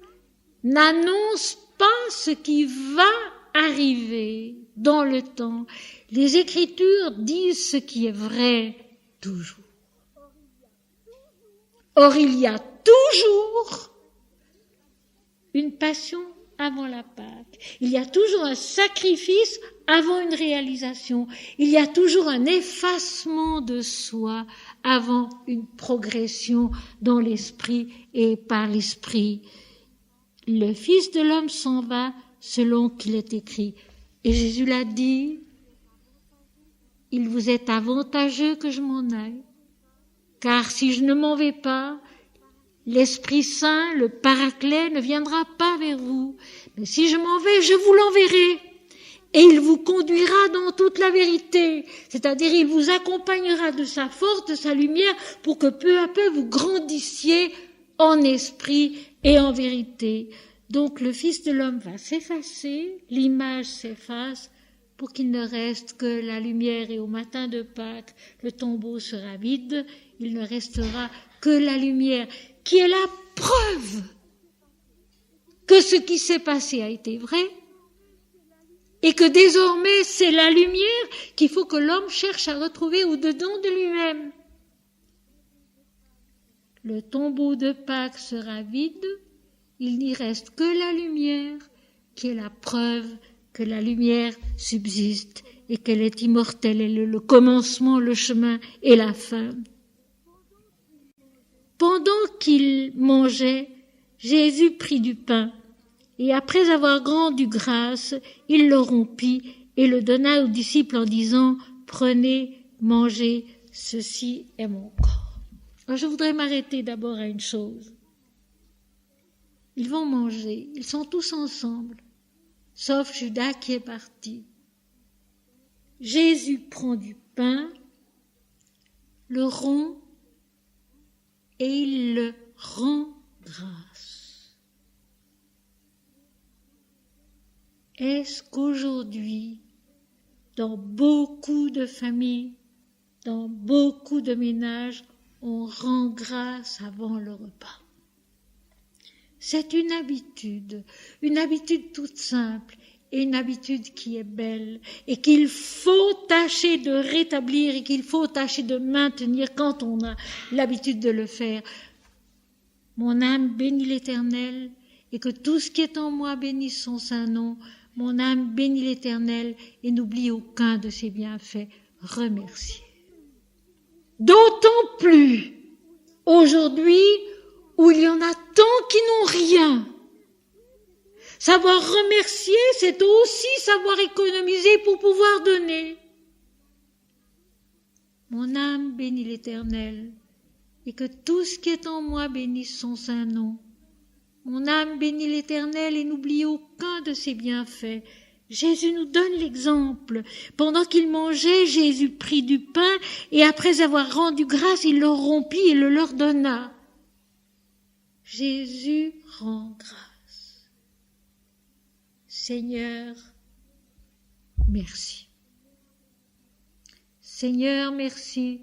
n'annoncent pas ce qui va arriver dans le temps. Les Écritures disent ce qui est vrai toujours. Or, il y a toujours une passion avant la Pâque. Il y a toujours un sacrifice avant une réalisation. Il y a toujours un effacement de soi avant une progression dans l'esprit et par l'esprit. Le Fils de l'homme s'en va selon qu'il est écrit. Et Jésus l'a dit, il vous est avantageux que je m'en aille, car si je ne m'en vais pas, l'Esprit Saint, le Paraclet, ne viendra pas vers vous. Mais si je m'en vais, je vous l'enverrai. Et il vous conduira dans toute la vérité. C'est-à-dire, il vous accompagnera de sa force, de sa lumière, pour que peu à peu vous grandissiez en esprit et en vérité. Donc, le Fils de l'homme va s'effacer, l'image s'efface, pour qu'il ne reste que la lumière. Et au matin de Pâques, le tombeau sera vide. Il ne restera que la lumière, qui est la preuve que ce qui s'est passé a été vrai, et que désormais c'est la lumière qu'il faut que l'homme cherche à retrouver au-dedans de lui-même. Le tombeau de Pâques sera vide, il n'y reste que la lumière, qui est la preuve que la lumière subsiste et qu'elle est immortelle, elle est le commencement, le chemin et la fin. Pendant qu'il mangeait, Jésus prit du pain, et après avoir rendu grâce, il le rompit et le donna aux disciples en disant « Prenez, mangez, ceci est mon corps. » Alors je voudrais m'arrêter d'abord à une chose. Ils vont manger, ils sont tous ensemble, sauf Judas qui est parti. Jésus prend du pain, le rompt et il le rend grâce. Est-ce qu'aujourd'hui, dans beaucoup de familles, dans beaucoup de ménages, on rend grâce avant le repas? C'est une habitude toute simple et une habitude qui est belle et qu'il faut tâcher de rétablir et qu'il faut tâcher de maintenir quand on a l'habitude de le faire. Mon âme bénit l'Éternel et que tout ce qui est en moi bénisse son saint nom. Mon âme bénit l'Éternel et n'oublie aucun de ses bienfaits. Remerciez. D'autant plus aujourd'hui où il y en a tant qui n'ont rien. Savoir remercier, c'est aussi savoir économiser pour pouvoir donner. Mon âme bénit l'Éternel et que tout ce qui est en moi bénisse son saint nom. Mon âme bénit l'Éternel et n'oublie aucun de ses bienfaits. Jésus nous donne l'exemple. Pendant qu'il mangeait, Jésus prit du pain et après avoir rendu grâce, il le rompit et le leur donna. Jésus rend grâce. Seigneur, merci. Seigneur, merci.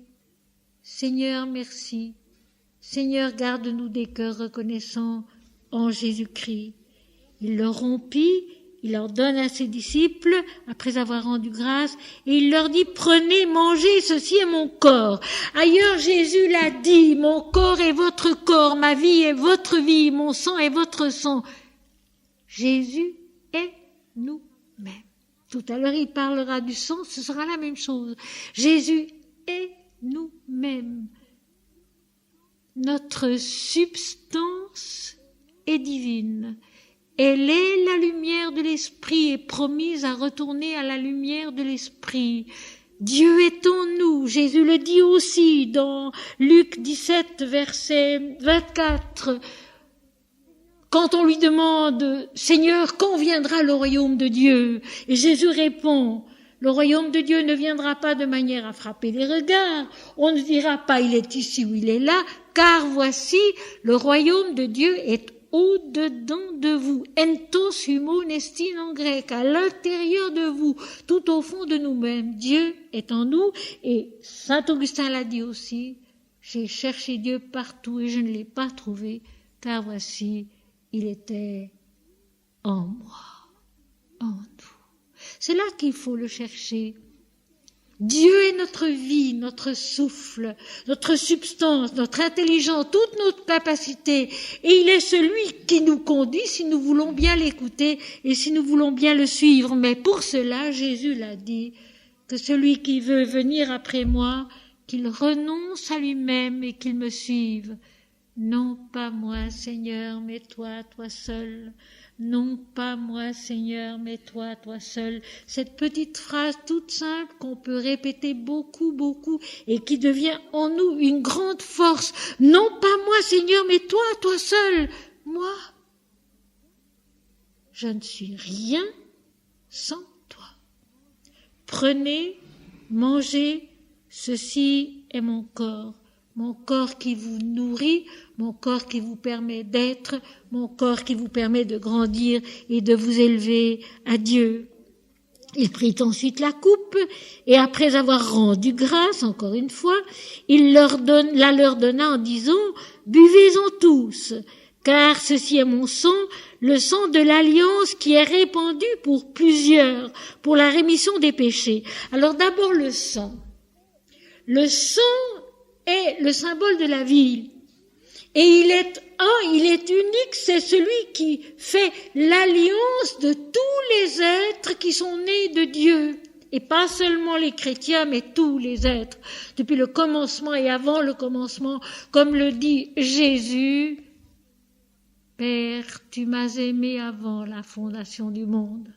Seigneur, merci. Seigneur, garde-nous des cœurs reconnaissants en Jésus-Christ. Il le rompit, il leur donne à ses disciples, après avoir rendu grâce, et il leur dit, prenez, mangez, ceci est mon corps. Ailleurs, Jésus l'a dit, mon corps est votre corps, ma vie est votre vie, mon sang est votre sang. Jésus est nous-mêmes. Tout à l'heure, il parlera du sang, ce sera la même chose. Jésus est nous-mêmes. Notre substance est divine. Elle est la lumière de l'esprit et promise à retourner à la lumière de l'esprit. Dieu est en nous. Jésus le dit aussi dans Luc 17, verset 24. Quand on lui demande, Seigneur, quand viendra le royaume de Dieu? Et Jésus répond, le royaume de Dieu ne viendra pas de manière à frapper les regards. On ne dira pas, il est ici ou il est là, car voici, le royaume de Dieu est au-dedans de vous, entos humo nestin en grec, à l'intérieur de vous, tout au fond de nous-mêmes. Dieu est en nous, et saint Augustin l'a dit aussi, j'ai cherché Dieu partout et je ne l'ai pas trouvé, car voici, il était en moi, en nous. C'est là qu'il faut le chercher. Dieu est notre vie, notre souffle, notre substance, notre intelligence, toute notre capacité. Et il est celui qui nous conduit si nous voulons bien l'écouter et si nous voulons bien le suivre. Mais pour cela, Jésus l'a dit, que celui qui veut venir après moi, qu'il renonce à lui-même et qu'il me suive. Non pas moi, Seigneur, mais toi, toi seul. Non pas moi, Seigneur, mais toi, toi seul. Cette petite phrase toute simple qu'on peut répéter beaucoup, beaucoup et qui devient en nous une grande force. Non pas moi, Seigneur, mais toi, toi seul. Moi, je ne suis rien sans toi. Prenez, mangez, ceci est mon corps qui vous nourrit, mon corps qui vous permet d'être, mon corps qui vous permet de grandir et de vous élever à Dieu. Il prit ensuite la coupe, et après avoir rendu grâce, encore une fois, il la leur donna en disant, « Buvez-en tous, car ceci est mon sang, le sang de l'alliance qui est répandu pour plusieurs, pour la rémission des péchés. » Alors d'abord le sang. Le sang est le symbole de la vie. Et il est unique, c'est celui qui fait l'alliance de tous les êtres qui sont nés de Dieu. Et pas seulement les chrétiens, mais tous les êtres. Depuis le commencement et avant le commencement, comme le dit Jésus, « Père, tu m'as aimé avant la fondation du monde.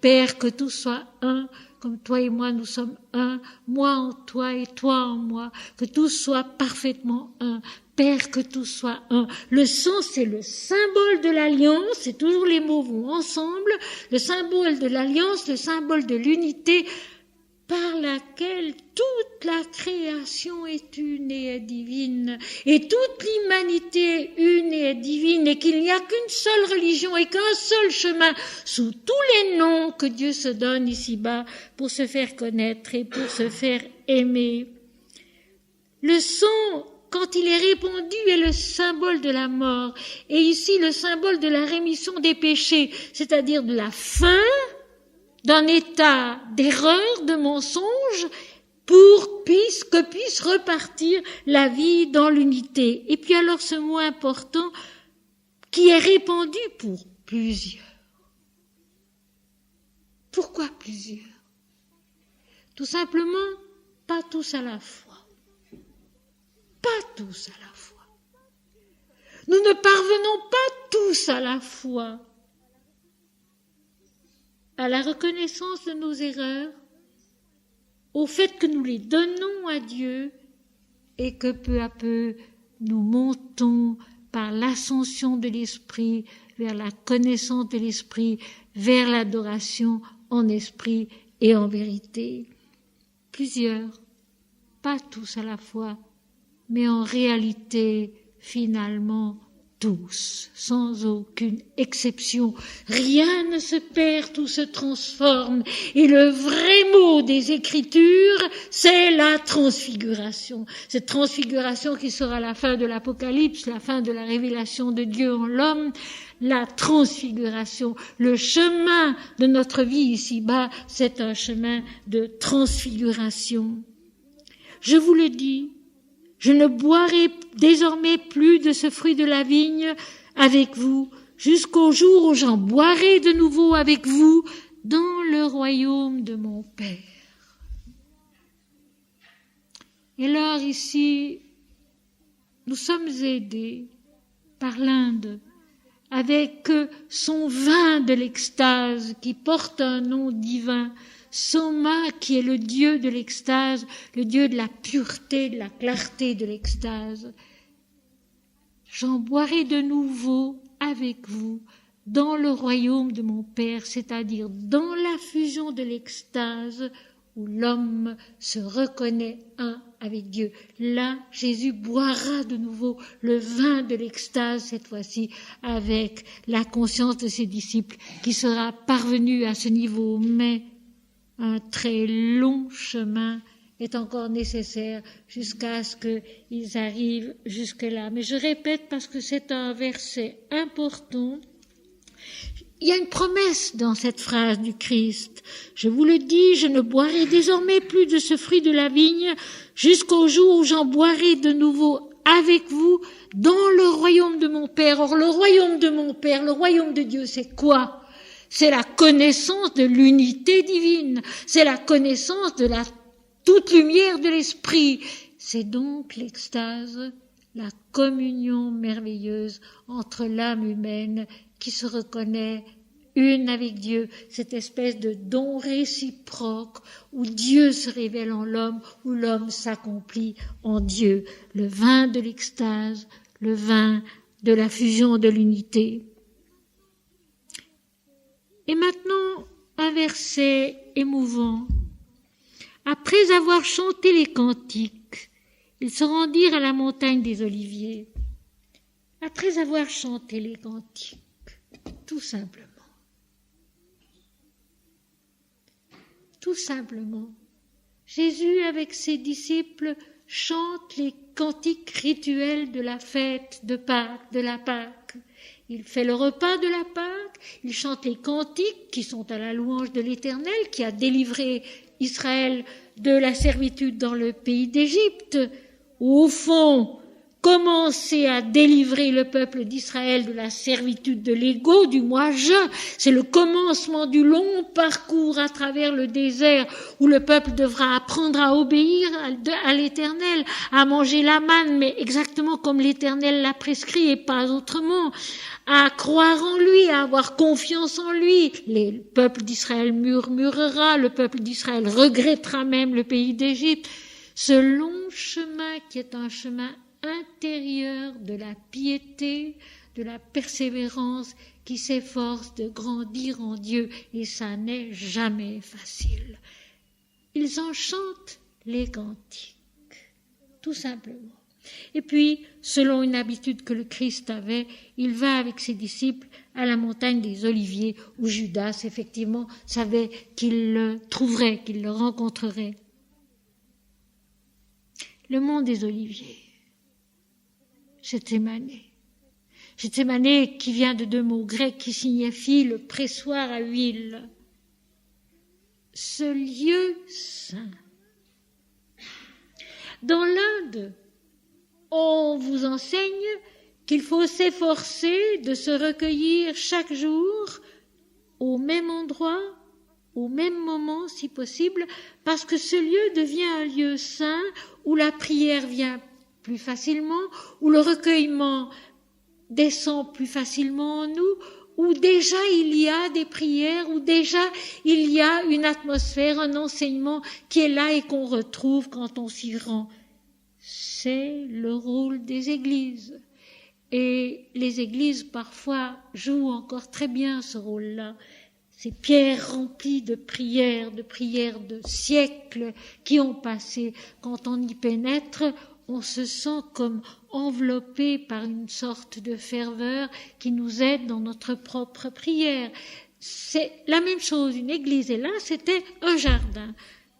Père, que tout soit un, comme toi et moi nous sommes un, moi en toi et toi en moi, que tout soit parfaitement un. Père, que tout soit un. » Le sang, c'est le symbole de l'alliance, et toujours les mots vont ensemble, le symbole de l'alliance, le symbole de l'unité, par laquelle toute la création est une et est divine, et toute l'humanité est une et est divine, et qu'il n'y a qu'une seule religion et qu'un seul chemin sous tous les noms que Dieu se donne ici-bas pour se faire connaître et pour se faire aimer. Le sang, quand il est répandu, est le symbole de la mort, et ici le symbole de la rémission des péchés, c'est-à-dire de la fin d'un état d'erreur, de mensonge, pour que puisse repartir la vie dans l'unité. Et puis alors ce mot important qui est répandu pour plusieurs. Pourquoi plusieurs? Tout simplement, pas tous à la fois. Pas tous à la fois. Nous ne parvenons pas tous à la fois à la reconnaissance de nos erreurs, au fait que nous les donnons à Dieu et que peu à peu nous montons par l'ascension de l'Esprit vers la connaissance de l'Esprit, vers l'adoration en esprit et en vérité. Plusieurs, pas tous à la fois, mais en réalité, finalement, tous, sans aucune exception. Rien ne se perd, tout se transforme. Et le vrai mot des Écritures, c'est la transfiguration. Cette transfiguration qui sera la fin de l'Apocalypse, la fin de la révélation de Dieu en l'homme, la transfiguration. Le chemin de notre vie ici-bas, c'est un chemin de transfiguration. Je vous le dis, je ne boirai désormais plus de ce fruit de la vigne avec vous, jusqu'au jour où j'en boirai de nouveau avec vous dans le royaume de mon Père. Et alors ici, nous sommes aidés par l'Inde avec son vin de l'extase qui porte un nom divin, Soma, qui est le Dieu de l'extase, le Dieu de la pureté, de la clarté de l'extase. J'en boirai de nouveau avec vous dans le royaume de mon Père, c'est-à-dire dans la fusion de l'extase où l'homme se reconnaît un avec Dieu. Là, Jésus boira de nouveau le vin de l'extase, cette fois-ci avec la conscience de ses disciples qui sera parvenu à ce niveau, mais un très long chemin est encore nécessaire jusqu'à ce qu'ils arrivent jusque-là. Mais je répète parce que c'est un verset important. Il y a une promesse dans cette phrase du Christ. Je vous le dis, je ne boirai désormais plus de ce fruit de la vigne jusqu'au jour où j'en boirai de nouveau avec vous dans le royaume de mon Père. Or, le royaume de mon Père, le royaume de Dieu, c'est quoi? C'est la connaissance de l'unité divine, c'est la connaissance de la toute lumière de l'Esprit. C'est donc l'extase, la communion merveilleuse entre l'âme humaine qui se reconnaît une avec Dieu, cette espèce de don réciproque où Dieu se révèle en l'homme, où l'homme s'accomplit en Dieu. Le vin de l'extase, le vin de la fusion de l'unité. Et maintenant, un verset émouvant. Après avoir chanté les cantiques, ils se rendirent à la montagne des Oliviers. Après avoir chanté les cantiques, tout simplement. Tout simplement. Jésus, avec ses disciples, chante les cantiques rituels de la fête de Pâques, de la Pâque. Il fait le repas de la Pâque, il chante les cantiques qui sont à la louange de l'Éternel, qui a délivré Israël de la servitude dans le pays d'Égypte. Au fond, commencer à délivrer le peuple d'Israël de la servitude de l'ego, du moi-je, c'est le commencement du long parcours à travers le désert où le peuple devra apprendre à obéir à l'Éternel, à manger la manne, mais exactement comme l'Éternel l'a prescrit et pas autrement, à croire en lui, à avoir confiance en lui. Le peuple d'Israël murmurera, le peuple d'Israël regrettera même le pays d'Égypte. Ce long chemin qui est un chemin intérieur de la piété, de la persévérance qui s'efforce de grandir en Dieu, et ça n'est jamais facile. Ils en chantent les cantiques, tout simplement. Et puis, selon une habitude que le Christ avait, il va avec ses disciples à la montagne des Oliviers, où Judas, effectivement, savait qu'il le trouverait, qu'il le rencontrerait. Le mont des Oliviers. Gethsémane. Gethsémane qui vient de deux mots grecs qui signifient le pressoir à huile. Ce lieu saint. Dans l'Inde, on vous enseigne qu'il faut s'efforcer de se recueillir chaque jour au même endroit, au même moment si possible, parce que ce lieu devient un lieu saint où la prière vient plus facilement, où le recueillement descend plus facilement en nous, où déjà il y a des prières, où déjà il y a une atmosphère, un enseignement qui est là et qu'on retrouve quand on s'y rend. C'est le rôle des églises. Et les églises parfois jouent encore très bien ce rôle-là. Ces pierres remplies de prières de siècles qui ont passé. Quand on y pénètre, on se sent comme enveloppé par une sorte de ferveur qui nous aide dans notre propre prière. C'est la même chose, une église. Et là, c'était un jardin.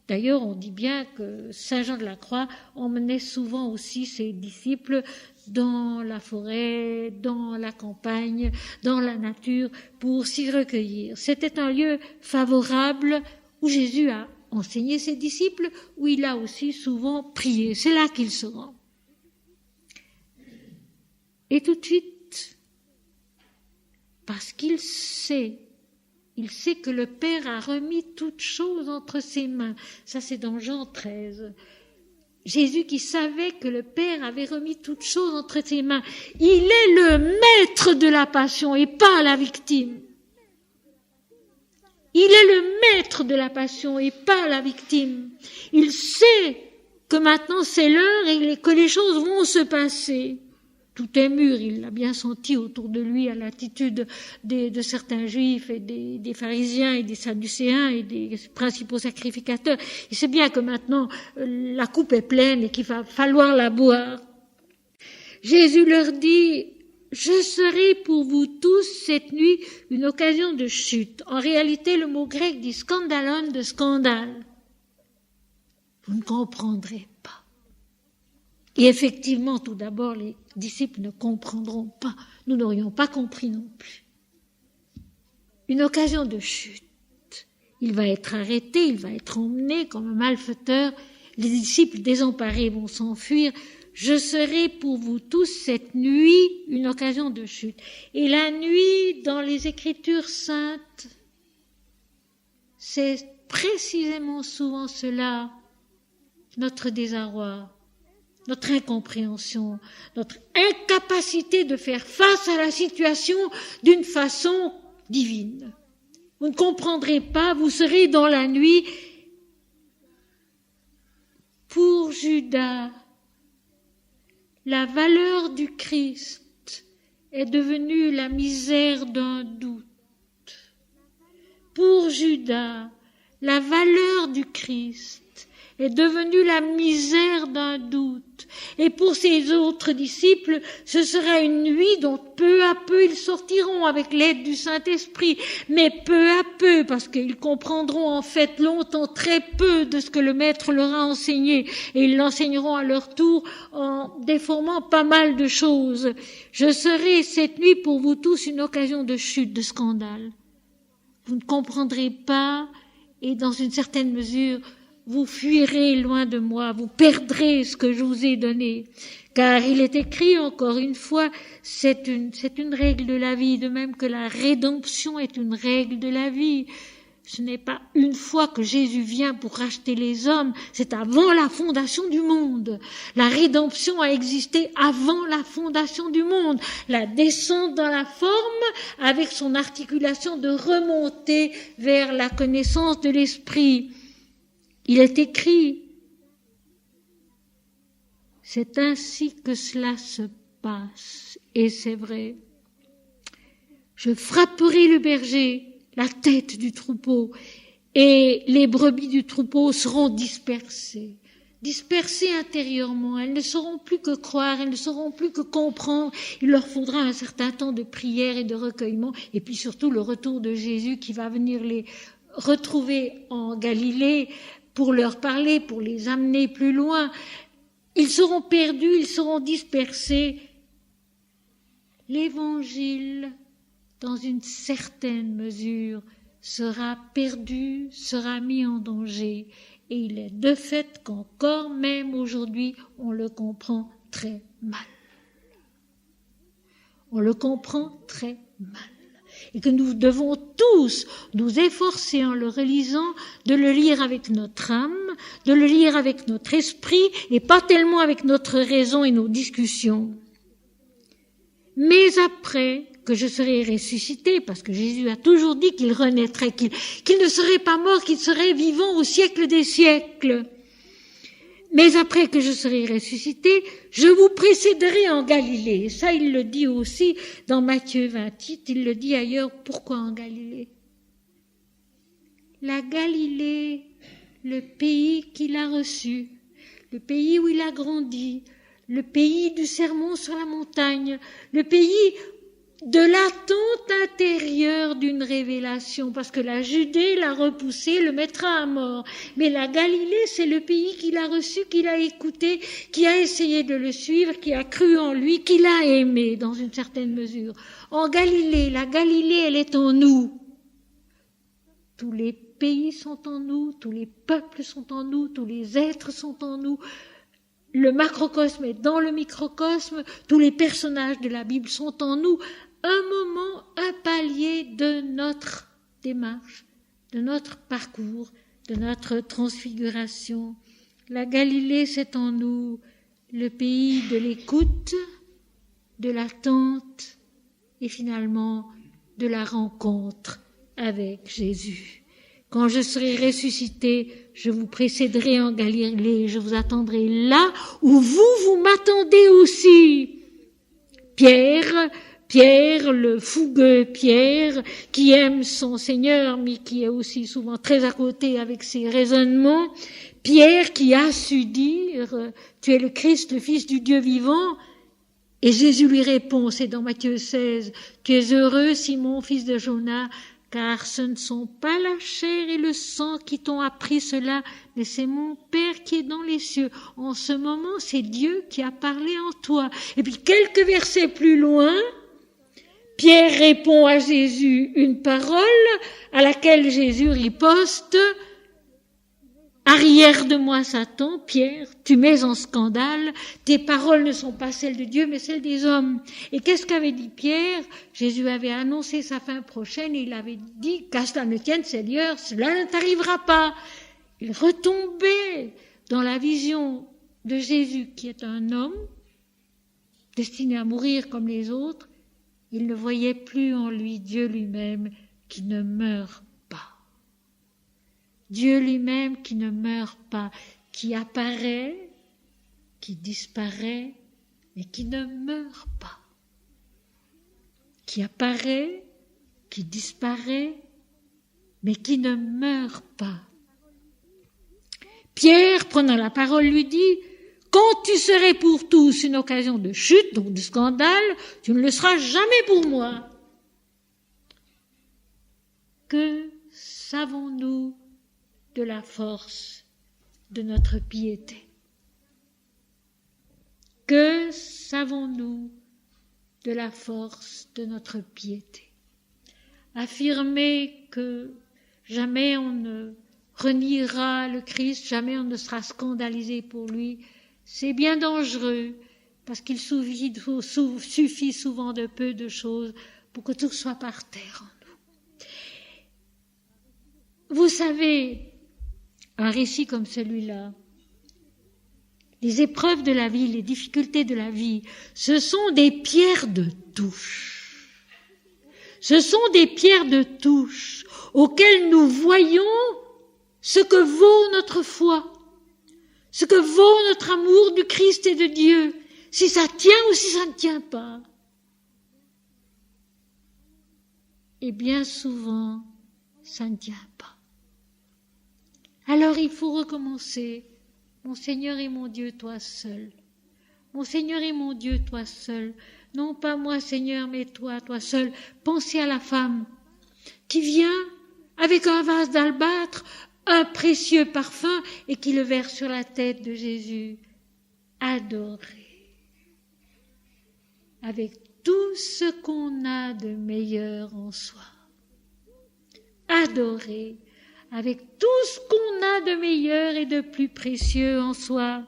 D'ailleurs, on dit bien que Saint Jean de la Croix emmenait souvent aussi ses disciples dans la forêt, dans la campagne, dans la nature, pour s'y recueillir. C'était un lieu favorable où Jésus a enseigné ses disciples, où il a aussi souvent prié. C'est là qu'il se rend. Et tout de suite, parce qu'il sait que le Père a remis toutes choses entre ses mains. Ça, c'est dans Jean 13. Jésus qui savait que le Père avait remis toutes choses entre ses mains. Il est le maître de la passion et pas la victime. Il est le maître de la passion et pas la victime. Il sait que maintenant c'est l'heure et que les choses vont se passer. Tout est mûr, il l'a bien senti autour de lui à l'attitude de certains juifs et des pharisiens et des sadducéens et des principaux sacrificateurs. Il sait bien que maintenant la coupe est pleine et qu'il va falloir la boire. Jésus leur dit: je serai pour vous tous cette nuit une occasion de chute. En réalité, le mot grec dit scandalon, de scandale. Vous ne comprendrez pas. Et effectivement, tout d'abord, les disciples ne comprendront pas. Nous n'aurions pas compris non plus. Une occasion de chute. Il va être arrêté, il va être emmené comme un malfaiteur. Les disciples désemparés vont s'enfuir. Je serai pour vous tous cette nuit une occasion de chute. Et la nuit, dans les Écritures saintes, c'est précisément souvent cela, notre désarroi, notre incompréhension, notre incapacité de faire face à la situation d'une façon divine. Vous ne comprendrez pas, vous serez dans la nuit. Pour Judas, la valeur du Christ est devenue la misère d'un doute. Pour Judas, la valeur du Christ est devenue la misère d'un doute. Et pour ses autres disciples, ce sera une nuit dont peu à peu ils sortiront avec l'aide du Saint-Esprit. Mais peu à peu, parce qu'ils comprendront en fait longtemps très peu de ce que le Maître leur a enseigné. Et ils l'enseigneront à leur tour en déformant pas mal de choses. Je serai cette nuit pour vous tous une occasion de chute, de scandale. Vous ne comprendrez pas et dans une certaine mesure, vous fuirez loin de moi, vous perdrez ce que je vous ai donné. Car il est écrit encore une fois, c'est une règle de la vie, de même que la rédemption est une règle de la vie. Ce n'est pas une fois que Jésus vient pour racheter les hommes, c'est avant la fondation du monde. La rédemption a existé avant la fondation du monde. La descente dans la forme avec son articulation de remontée vers la connaissance de l'esprit. Il est écrit, c'est ainsi que cela se passe, et c'est vrai. Je frapperai le berger, la tête du troupeau, et les brebis du troupeau seront dispersées intérieurement. Elles ne sauront plus que croire, elles ne sauront plus que comprendre. Il leur faudra un certain temps de prière et de recueillement, et puis surtout le retour de Jésus qui va venir les retrouver en Galilée, pour leur parler, pour les amener plus loin. Ils seront perdus, ils seront dispersés. L'Évangile, dans une certaine mesure, sera perdu, sera mis en danger. Et il est de fait qu'encore même aujourd'hui, on le comprend très mal. On le comprend très mal. Et que nous devons tous nous efforcer en le relisant de le lire avec notre âme, de le lire avec notre esprit et pas tellement avec notre raison et nos discussions. Mais après que je serai ressuscité, parce que Jésus a toujours dit qu'il renaîtrait, qu'il ne serait pas mort, qu'il serait vivant au siècle des siècles. Mais après que je serai ressuscité, je vous précéderai en Galilée. Ça, il le dit aussi dans Matthieu 28, il le dit ailleurs. Pourquoi en Galilée? La Galilée, le pays qu'il a reçu, le pays où il a grandi, le pays du sermon sur la montagne, le pays de l'attente intérieure d'une révélation, parce que la Judée l'a repoussé, le mettra à mort. Mais la Galilée, c'est le pays qu'il a reçu, qu'il a écouté, qui a essayé de le suivre, qui a cru en lui, qui l'a aimé dans une certaine mesure. En Galilée, la Galilée, elle est en nous. Tous les pays sont en nous, tous les peuples sont en nous, tous les êtres sont en nous. Le macrocosme est dans le microcosme, tous les personnages de la Bible sont en nous. Un moment, un palier de notre démarche, de notre parcours, de notre transfiguration. La Galilée, c'est en nous le pays de l'écoute, de l'attente et finalement de la rencontre avec Jésus. Quand je serai ressuscité, je vous précéderai en Galilée, je vous attendrai là où vous m'attendez aussi. Pierre, le fougueux Pierre, qui aime son Seigneur, mais qui est aussi souvent très à côté avec ses raisonnements. Pierre qui a su dire, tu es le Christ, le Fils du Dieu vivant. Et Jésus lui répond, c'est dans Matthieu 16, tu es heureux, Simon, fils de Jonas, car ce ne sont pas la chair et le sang qui t'ont appris cela, mais c'est mon Père qui est dans les cieux. En ce moment, c'est Dieu qui a parlé en toi. Et puis quelques versets plus loin, Pierre répond à Jésus une parole à laquelle Jésus riposte « Arrière de moi, Satan, Pierre, tu mets en scandale, tes paroles ne sont pas celles de Dieu, mais celles des hommes. » Et qu'est-ce qu'avait dit Pierre? Jésus avait annoncé sa fin prochaine et il avait dit « Qu'à cela ne tienne, Seigneur, cela ne t'arrivera pas. » Il retombait dans la vision de Jésus qui est un homme destiné à mourir comme les autres. Il ne voyait plus en lui Dieu lui-même qui ne meurt pas. Dieu lui-même qui ne meurt pas, qui apparaît, qui disparaît, mais qui ne meurt pas. Qui apparaît, qui disparaît, mais qui ne meurt pas. Pierre, prenant la parole, lui dit, « Quand tu serais pour tous une occasion de chute, donc de scandale, tu ne le seras jamais pour moi. » Que savons-nous de la force de notre piété? Que savons-nous de la force de notre piété? Affirmer que jamais on ne reniera le Christ, jamais on ne sera scandalisé pour lui, c'est bien dangereux, parce qu'il suffit souvent de peu de choses pour que tout soit par terre en nous. Vous savez, un récit comme celui-là, les épreuves de la vie, les difficultés de la vie, ce sont des pierres de touche. Ce sont des pierres de touche auxquelles nous voyons ce que vaut notre foi, ce que vaut notre amour du Christ et de Dieu, si ça tient ou si ça ne tient pas. Et bien souvent, ça ne tient pas. Alors il faut recommencer. Mon Seigneur et mon Dieu, toi seul. Mon Seigneur et mon Dieu, toi seul. Non pas moi, Seigneur, mais toi, toi seul. Pensez à la femme qui vient avec un vase d'albâtre, un précieux parfum, et qui le verse sur la tête de Jésus. Adoré. Avec tout ce qu'on a de meilleur en soi. Adoré. Avec tout ce qu'on a de meilleur et de plus précieux en soi.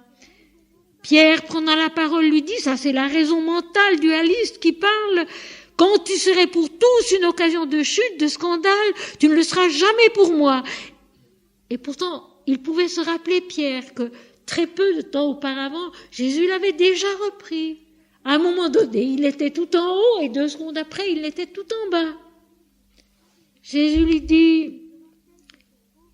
Pierre, prenant la parole, lui dit, ça c'est la raison mentale dualiste qui parle, quand tu serais pour tous une occasion de chute, de scandale, tu ne le seras jamais pour moi. Et pourtant, il pouvait se rappeler, Pierre, que très peu de temps auparavant, Jésus l'avait déjà repris. À un moment donné, il était tout en haut et 2 secondes après, il était tout en bas. Jésus lui dit,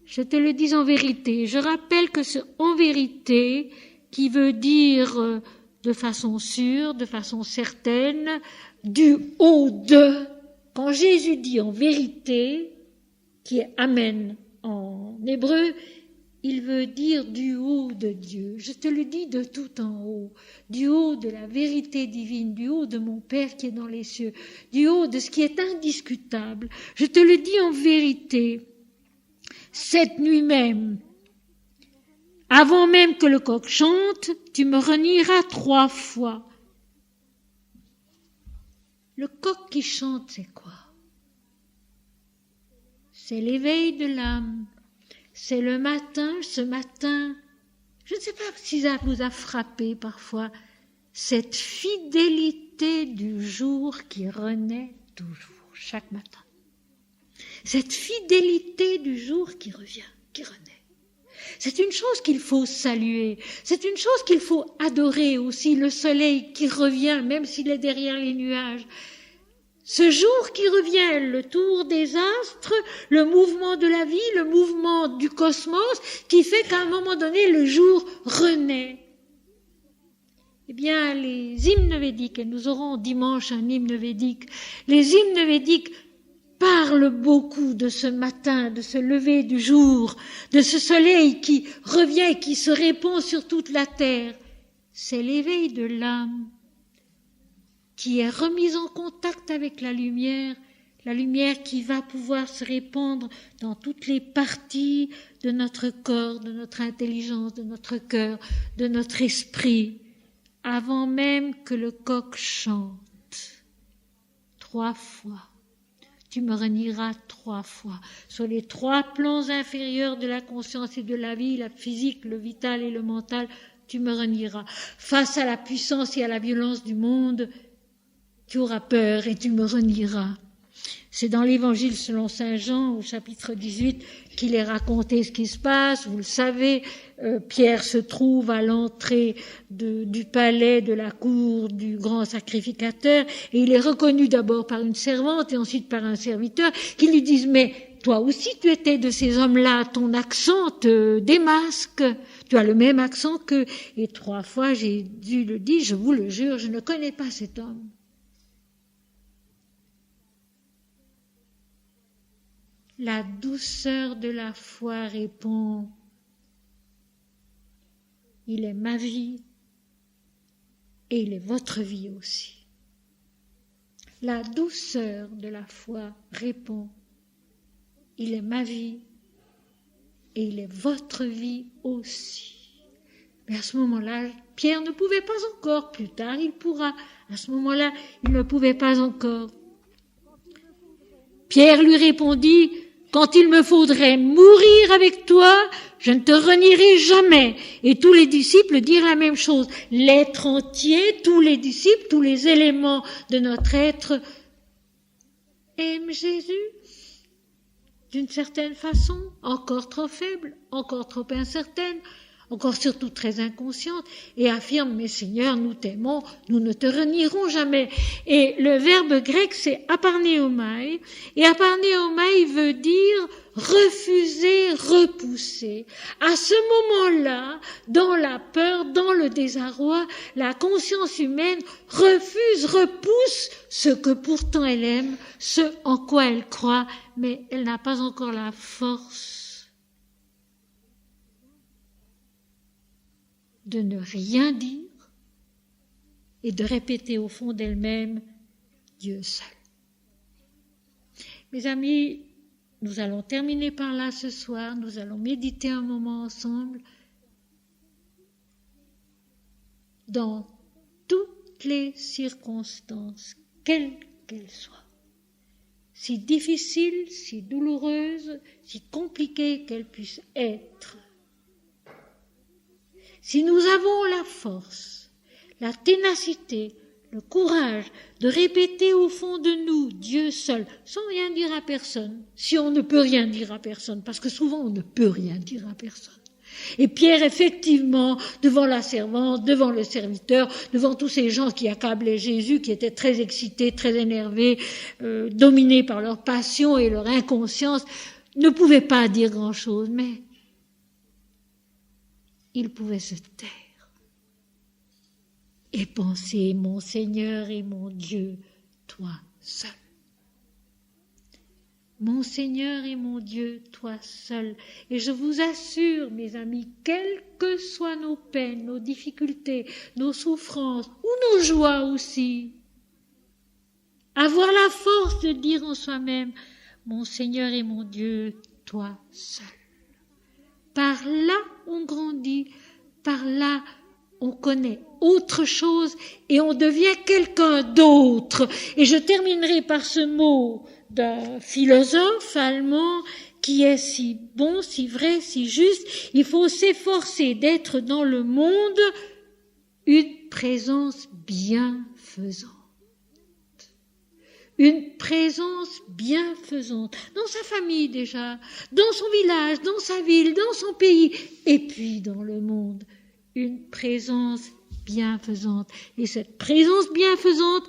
je te le dis en vérité. Je rappelle que ce « en vérité » qui veut dire de façon sûre, de façon certaine, du haut de. Quand Jésus dit en vérité, qui est amen en hébreu, il veut dire du haut de Dieu. Je te le dis de tout en haut, du haut de la vérité divine, du haut de mon Père qui est dans les cieux, du haut de ce qui est indiscutable. Je te le dis en vérité. Cette nuit même, avant même que le coq chante, tu me renieras 3 fois. Le coq qui chante, c'est quoi? C'est l'éveil de l'âme. C'est le matin, ce matin. Je ne sais pas si ça vous a frappé parfois, cette fidélité du jour qui renaît toujours, chaque matin. Cette fidélité du jour qui revient, qui renaît. C'est une chose qu'il faut saluer. C'est une chose qu'il faut adorer aussi, le soleil qui revient, même s'il est derrière les nuages. Ce jour qui revient, le tour des astres, le mouvement de la vie, le mouvement du cosmos, qui fait qu'à un moment donné, le jour renaît. Eh bien, les hymnes védiques, et nous aurons dimanche un hymne védique, les hymnes védiques parle beaucoup de ce matin, de ce lever du jour, de ce soleil qui revient et qui se répand sur toute la terre. C'est l'éveil de l'âme qui est remise en contact avec la lumière qui va pouvoir se répandre dans toutes les parties de notre corps, de notre intelligence, de notre cœur, de notre esprit, avant même que le coq chante 3 fois. Tu me renieras 3 fois. Sur les 3 plans inférieurs de la conscience et de la vie, la physique, le vital et le mental, tu me renieras. Face à la puissance et à la violence du monde, tu auras peur et tu me renieras. C'est dans l'Évangile selon saint Jean, au chapitre 18, qu'il est raconté ce qui se passe. Vous le savez, Pierre se trouve à l'entrée du palais, de la cour du grand sacrificateur, et il est reconnu d'abord par une servante et ensuite par un serviteur, qui lui disent « Mais toi aussi tu étais de ces hommes-là, ton accent te démasque, tu as le même accent qu'eux. » Et 3 fois Jésus le dit « Je vous le jure, je ne connais pas cet homme. » La douceur de la foi répond, il est ma vie et il est votre vie aussi. La douceur de la foi répond, il est ma vie et il est votre vie aussi. Mais à ce moment-là, Pierre ne pouvait pas encore, plus tard il pourra. À ce moment-là, il ne pouvait pas encore. Pierre lui répondit, quand il me faudrait mourir avec toi, je ne te renierai jamais. Et tous les disciples dirent la même chose. L'être entier, tous les disciples, tous les éléments de notre être aiment Jésus. D'une certaine façon, encore trop faible, encore trop incertaine, encore surtout très inconsciente, et affirme, mais Seigneur, nous t'aimons, nous ne te renierons jamais. Et le verbe grec, c'est aparneomai, et aparneomai veut dire refuser, repousser. À ce moment-là, dans la peur, dans le désarroi, la conscience humaine refuse, repousse ce que pourtant elle aime, ce en quoi elle croit, mais elle n'a pas encore la force de ne rien dire et de répéter au fond d'elle-même Dieu seul. Mes amis, nous allons terminer par là ce soir, nous allons méditer un moment ensemble. Dans toutes les circonstances, quelles qu'elles soient, si difficiles, si douloureuses, si compliquées qu'elles puissent être, si nous avons la force, la ténacité, le courage de répéter au fond de nous Dieu seul, sans rien dire à personne, si on ne peut rien dire à personne, parce que souvent on ne peut rien dire à personne. Et Pierre, effectivement, devant la servante, devant le serviteur, devant tous ces gens qui accablaient Jésus, qui étaient très excités, très énervés, dominés par leur passion et leur inconscience, ne pouvait pas dire grand-chose, mais il pouvait se taire et penser, mon Seigneur et mon Dieu, toi seul. Mon Seigneur et mon Dieu, toi seul. Et je vous assure, mes amis, quelles que soient nos peines, nos difficultés, nos souffrances, ou nos joies aussi, avoir la force de dire en soi-même, mon Seigneur et mon Dieu, toi seul. Par là, on grandit, par là, on connaît autre chose et on devient quelqu'un d'autre. Et je terminerai par ce mot d'un philosophe allemand qui est si bon, si vrai, si juste. Il faut s'efforcer d'être dans le monde une présence bienfaisante. Une présence bienfaisante dans sa famille déjà, dans son village, dans sa ville, dans son pays, et puis dans le monde. Une présence bienfaisante. Et cette présence bienfaisante,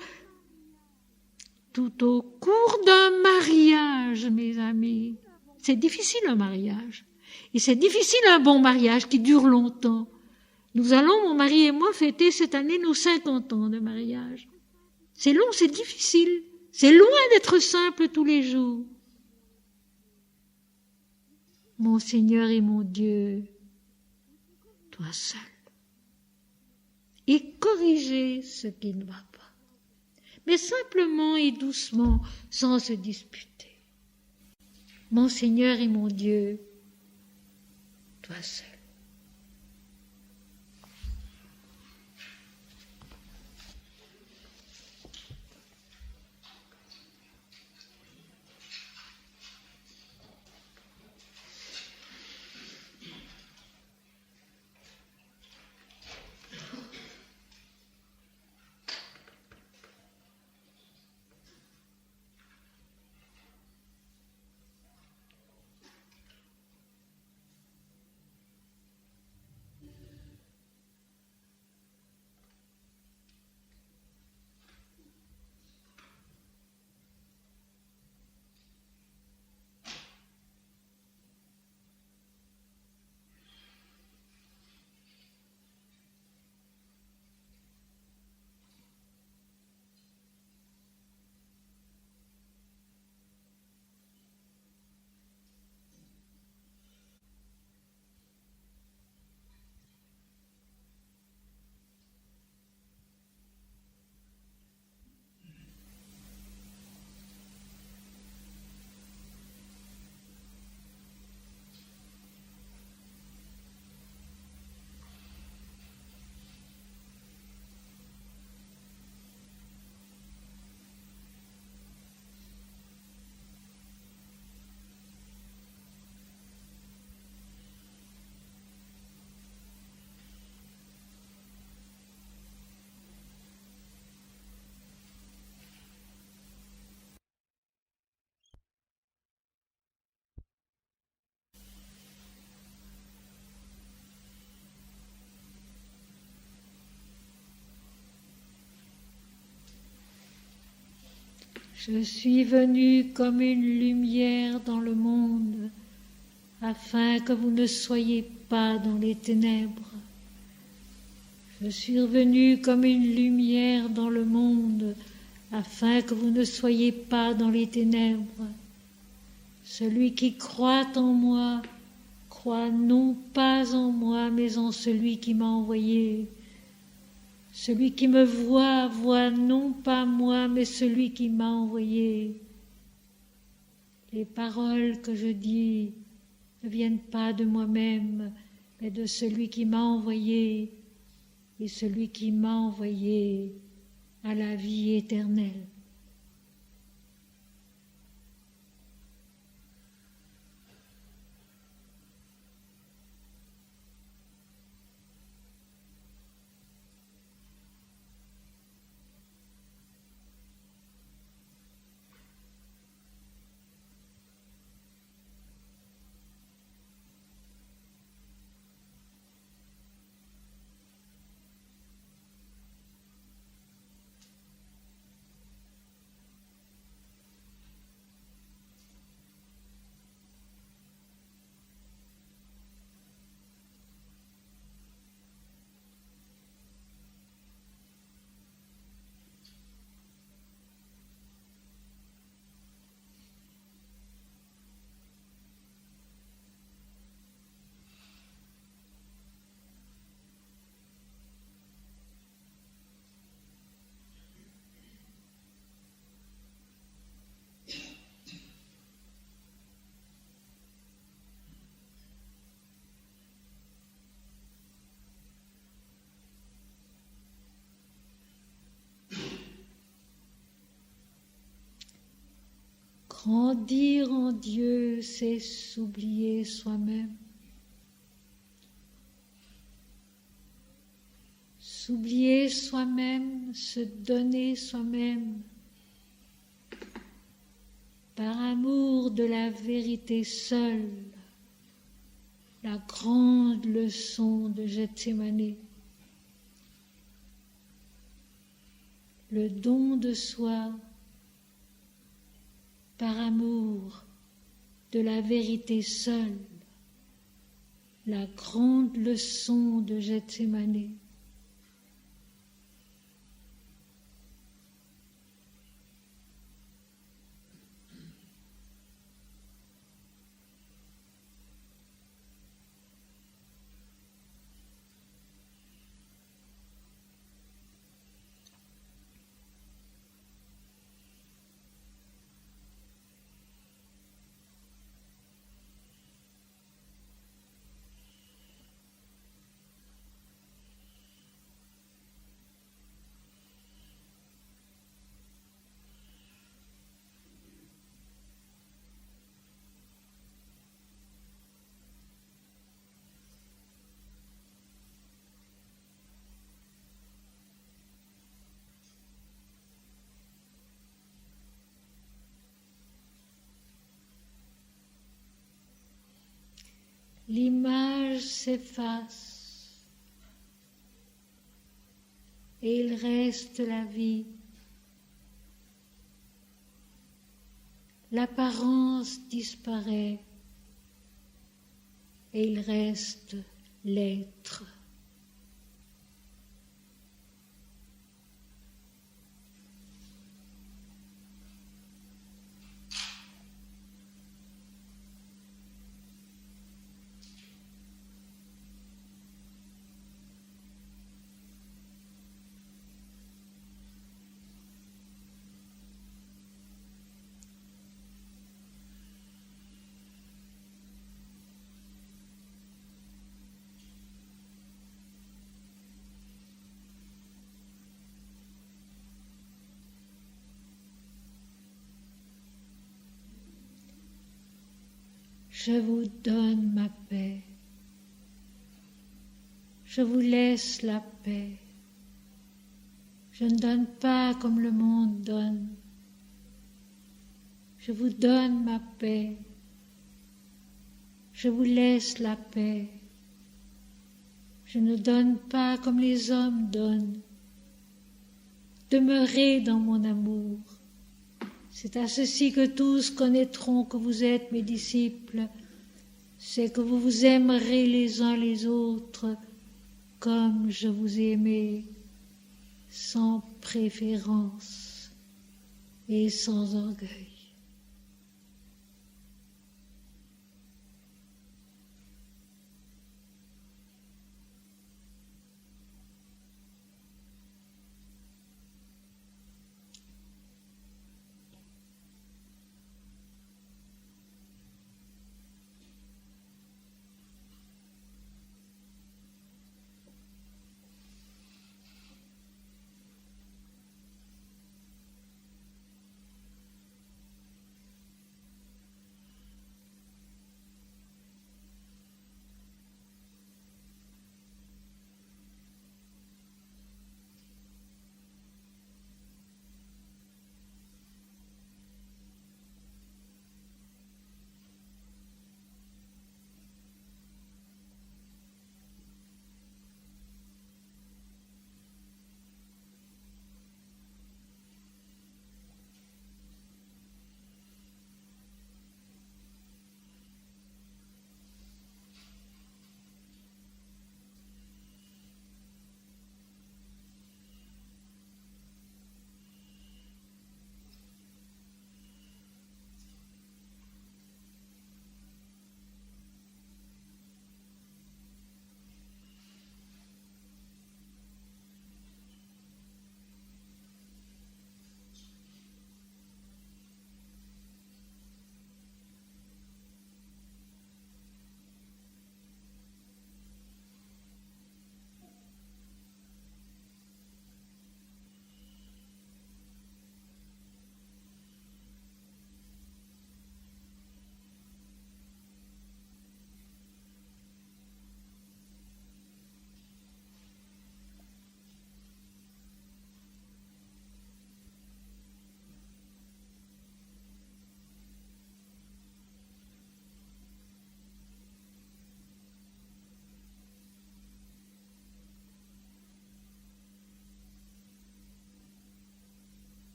tout au cours d'un mariage, mes amis, c'est difficile un mariage. Et c'est difficile un bon mariage qui dure longtemps. Nous allons, mon mari et moi, fêter cette année nos 50 ans de mariage. C'est long, c'est difficile. C'est loin d'être simple tous les jours. Mon Seigneur et mon Dieu, toi seul. Et corriger ce qui ne va pas. Mais simplement et doucement, sans se disputer. Mon Seigneur et mon Dieu, toi seul. Je suis venu comme une lumière dans le monde, afin que vous ne soyez pas dans les ténèbres. Je suis venu comme une lumière dans le monde, afin que vous ne soyez pas dans les ténèbres. Celui qui croit en moi, croit non pas en moi, mais en celui qui m'a envoyé. Celui qui me voit, voit non pas moi, mais celui qui m'a envoyé. Les paroles que je dis ne viennent pas de moi-même, mais de celui qui m'a envoyé, et celui qui m'a envoyé à la vie éternelle. Grandir en Dieu, c'est s'oublier soi-même. S'oublier soi-même, se donner soi-même, par amour de la vérité seule, la grande leçon de Gethsémani. Le don de soi, par amour de la vérité seule, la grande leçon de Gethsémani. L'image s'efface et il reste la vie. L'apparence disparaît et il reste l'être. Je vous donne ma paix. Je vous laisse la paix. Je ne donne pas comme le monde donne. Je vous donne ma paix. Je vous laisse la paix. Je ne donne pas comme les hommes donnent. Demeurez dans mon amour. C'est à ceci que tous connaîtront que vous êtes mes disciples, c'est que vous vous aimerez les uns les autres comme je vous ai aimé, sans préférence et sans orgueil.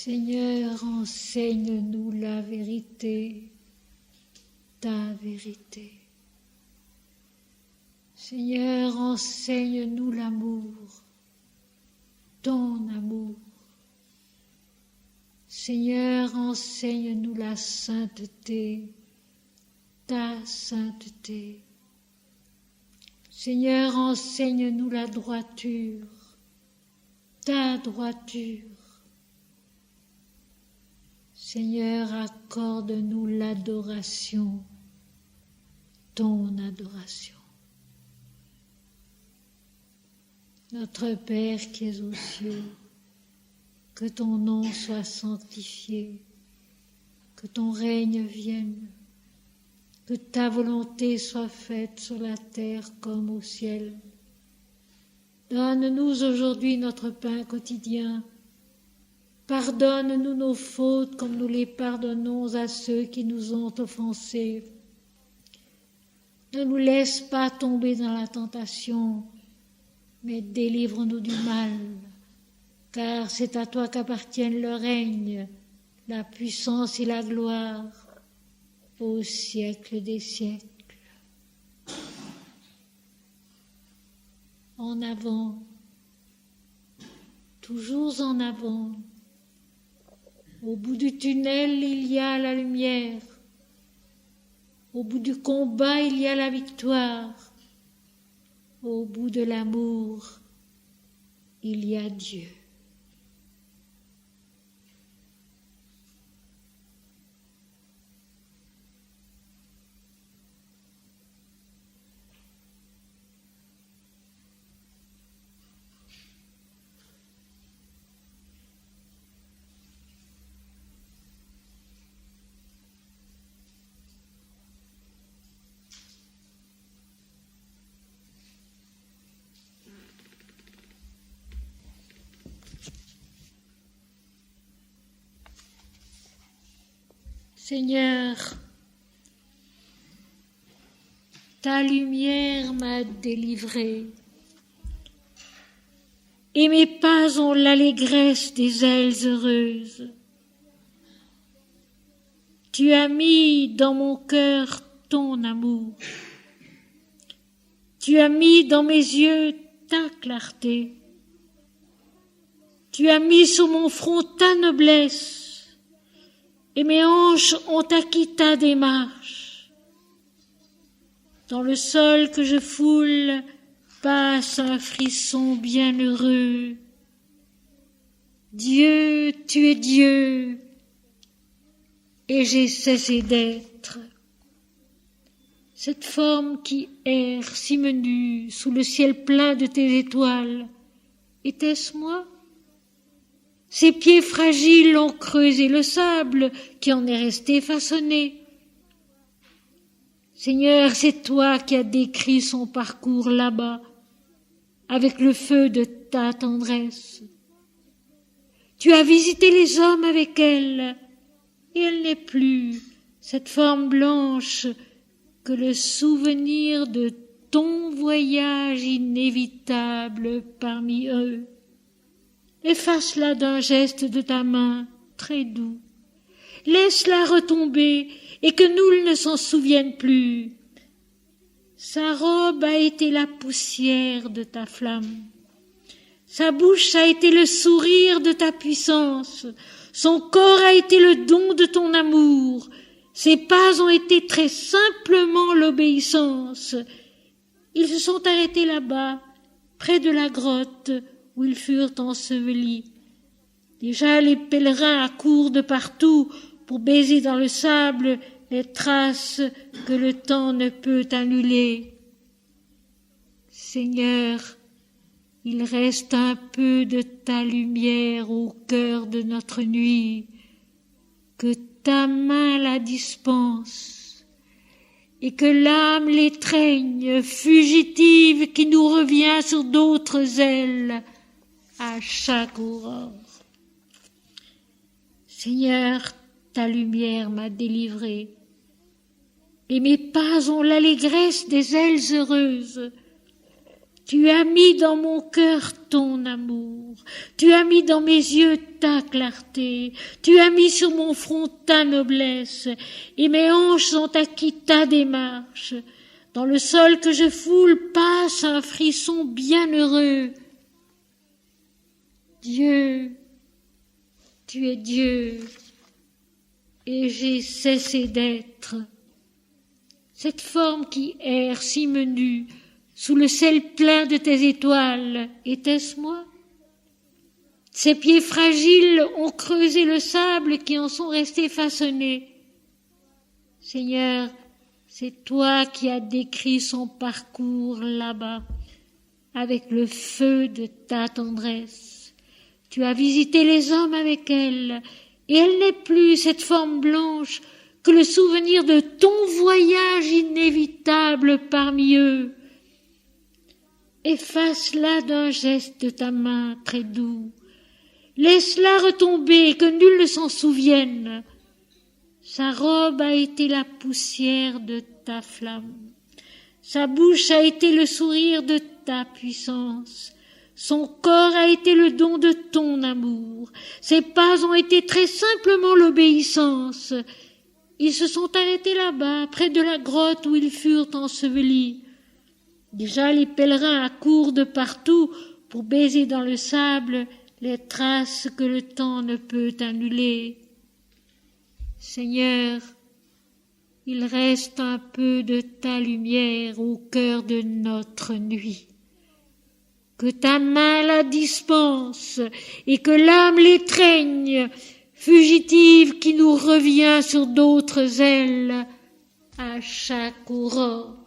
Seigneur, enseigne-nous la vérité, ta vérité. Seigneur, enseigne-nous l'amour, ton amour. Seigneur, enseigne-nous la sainteté, ta sainteté. Seigneur, enseigne-nous la droiture, ta droiture. Seigneur, accorde-nous l'adoration, ton adoration. Notre Père qui es aux cieux, que ton nom soit sanctifié, que ton règne vienne, que ta volonté soit faite sur la terre comme au ciel. Donne-nous aujourd'hui notre pain quotidien. Pardonne-nous nos fautes comme nous les pardonnons à ceux qui nous ont offensés. Ne nous laisse pas tomber dans la tentation, mais délivre-nous du mal, car c'est à toi qu'appartiennent le règne, la puissance et la gloire, au siècle des siècles. En avant, toujours en avant. Au bout du tunnel, il y a la lumière. Au bout du combat, il y a la victoire. Au bout de l'amour, il y a Dieu. Seigneur, ta lumière m'a délivré, et mes pas ont l'allégresse des ailes heureuses. Tu as mis dans mon cœur ton amour, tu as mis dans mes yeux ta clarté, tu as mis sur mon front ta noblesse, et mes hanches ont acquis ta démarche. Dans le sol que je foule passe un frisson bienheureux. Dieu, tu es Dieu, et j'ai cessé d'être. Cette forme qui erre si menue sous le ciel plein de tes étoiles, était-ce moi ? Ses pieds fragiles ont creusé le sable qui en est resté façonné. Seigneur, c'est toi qui as décrit son parcours là-bas, avec le feu de ta tendresse. Tu as visité les hommes avec elle, et elle n'est plus cette forme blanche que le souvenir de ton voyage inévitable parmi eux. Efface-la d'un geste de ta main très doux. Laisse-la retomber et que nul ne s'en souvienne plus. Sa robe a été la poussière de ta flamme. Sa bouche a été le sourire de ta puissance. Son corps a été le don de ton amour. Ses pas ont été très simplement l'obéissance. Ils se sont arrêtés là-bas, près de la grotte, où ils furent ensevelis. Déjà les pèlerins accourent de partout pour baiser dans le sable les traces que le temps ne peut annuler. Seigneur, il reste un peu de ta lumière au cœur de notre nuit, que ta main la dispense, et que l'âme l'étreigne, fugitive qui nous revient sur d'autres ailes, à chaque aurore. Seigneur, ta lumière m'a délivré, et mes pas ont l'allégresse des ailes heureuses. Tu as mis dans mon cœur ton amour, tu as mis dans mes yeux ta clarté, tu as mis sur mon front ta noblesse, et mes hanches ont acquis ta démarche. Dans le sol que je foule passe un frisson bienheureux. Dieu, tu es Dieu, et j'ai cessé d'être. Cette forme qui erre si menue, sous le ciel plein de tes étoiles, était-ce moi? Ces pieds fragiles ont creusé le sable qui en sont restés façonnés. Seigneur, c'est toi qui as décrit son parcours là-bas, avec le feu de ta tendresse. Tu as visité les hommes avec elle, et elle n'est plus cette forme blanche que le souvenir de ton voyage inévitable parmi eux. Efface-la d'un geste de ta main très doux. Laisse-la retomber, que nul ne s'en souvienne. Sa robe a été la poussière de ta flamme. Sa bouche a été le sourire de ta puissance. Son corps a été le don de ton amour. Ses pas ont été très simplement l'obéissance. Ils se sont arrêtés là-bas, près de la grotte où ils furent ensevelis. Déjà les pèlerins accourent de partout pour baiser dans le sable les traces que le temps ne peut annuler. Seigneur, il reste un peu de ta lumière au cœur de notre nuit. Que ta main la dispense et que l'âme l'étreigne, fugitive qui nous revient sur d'autres ailes à chaque aurore.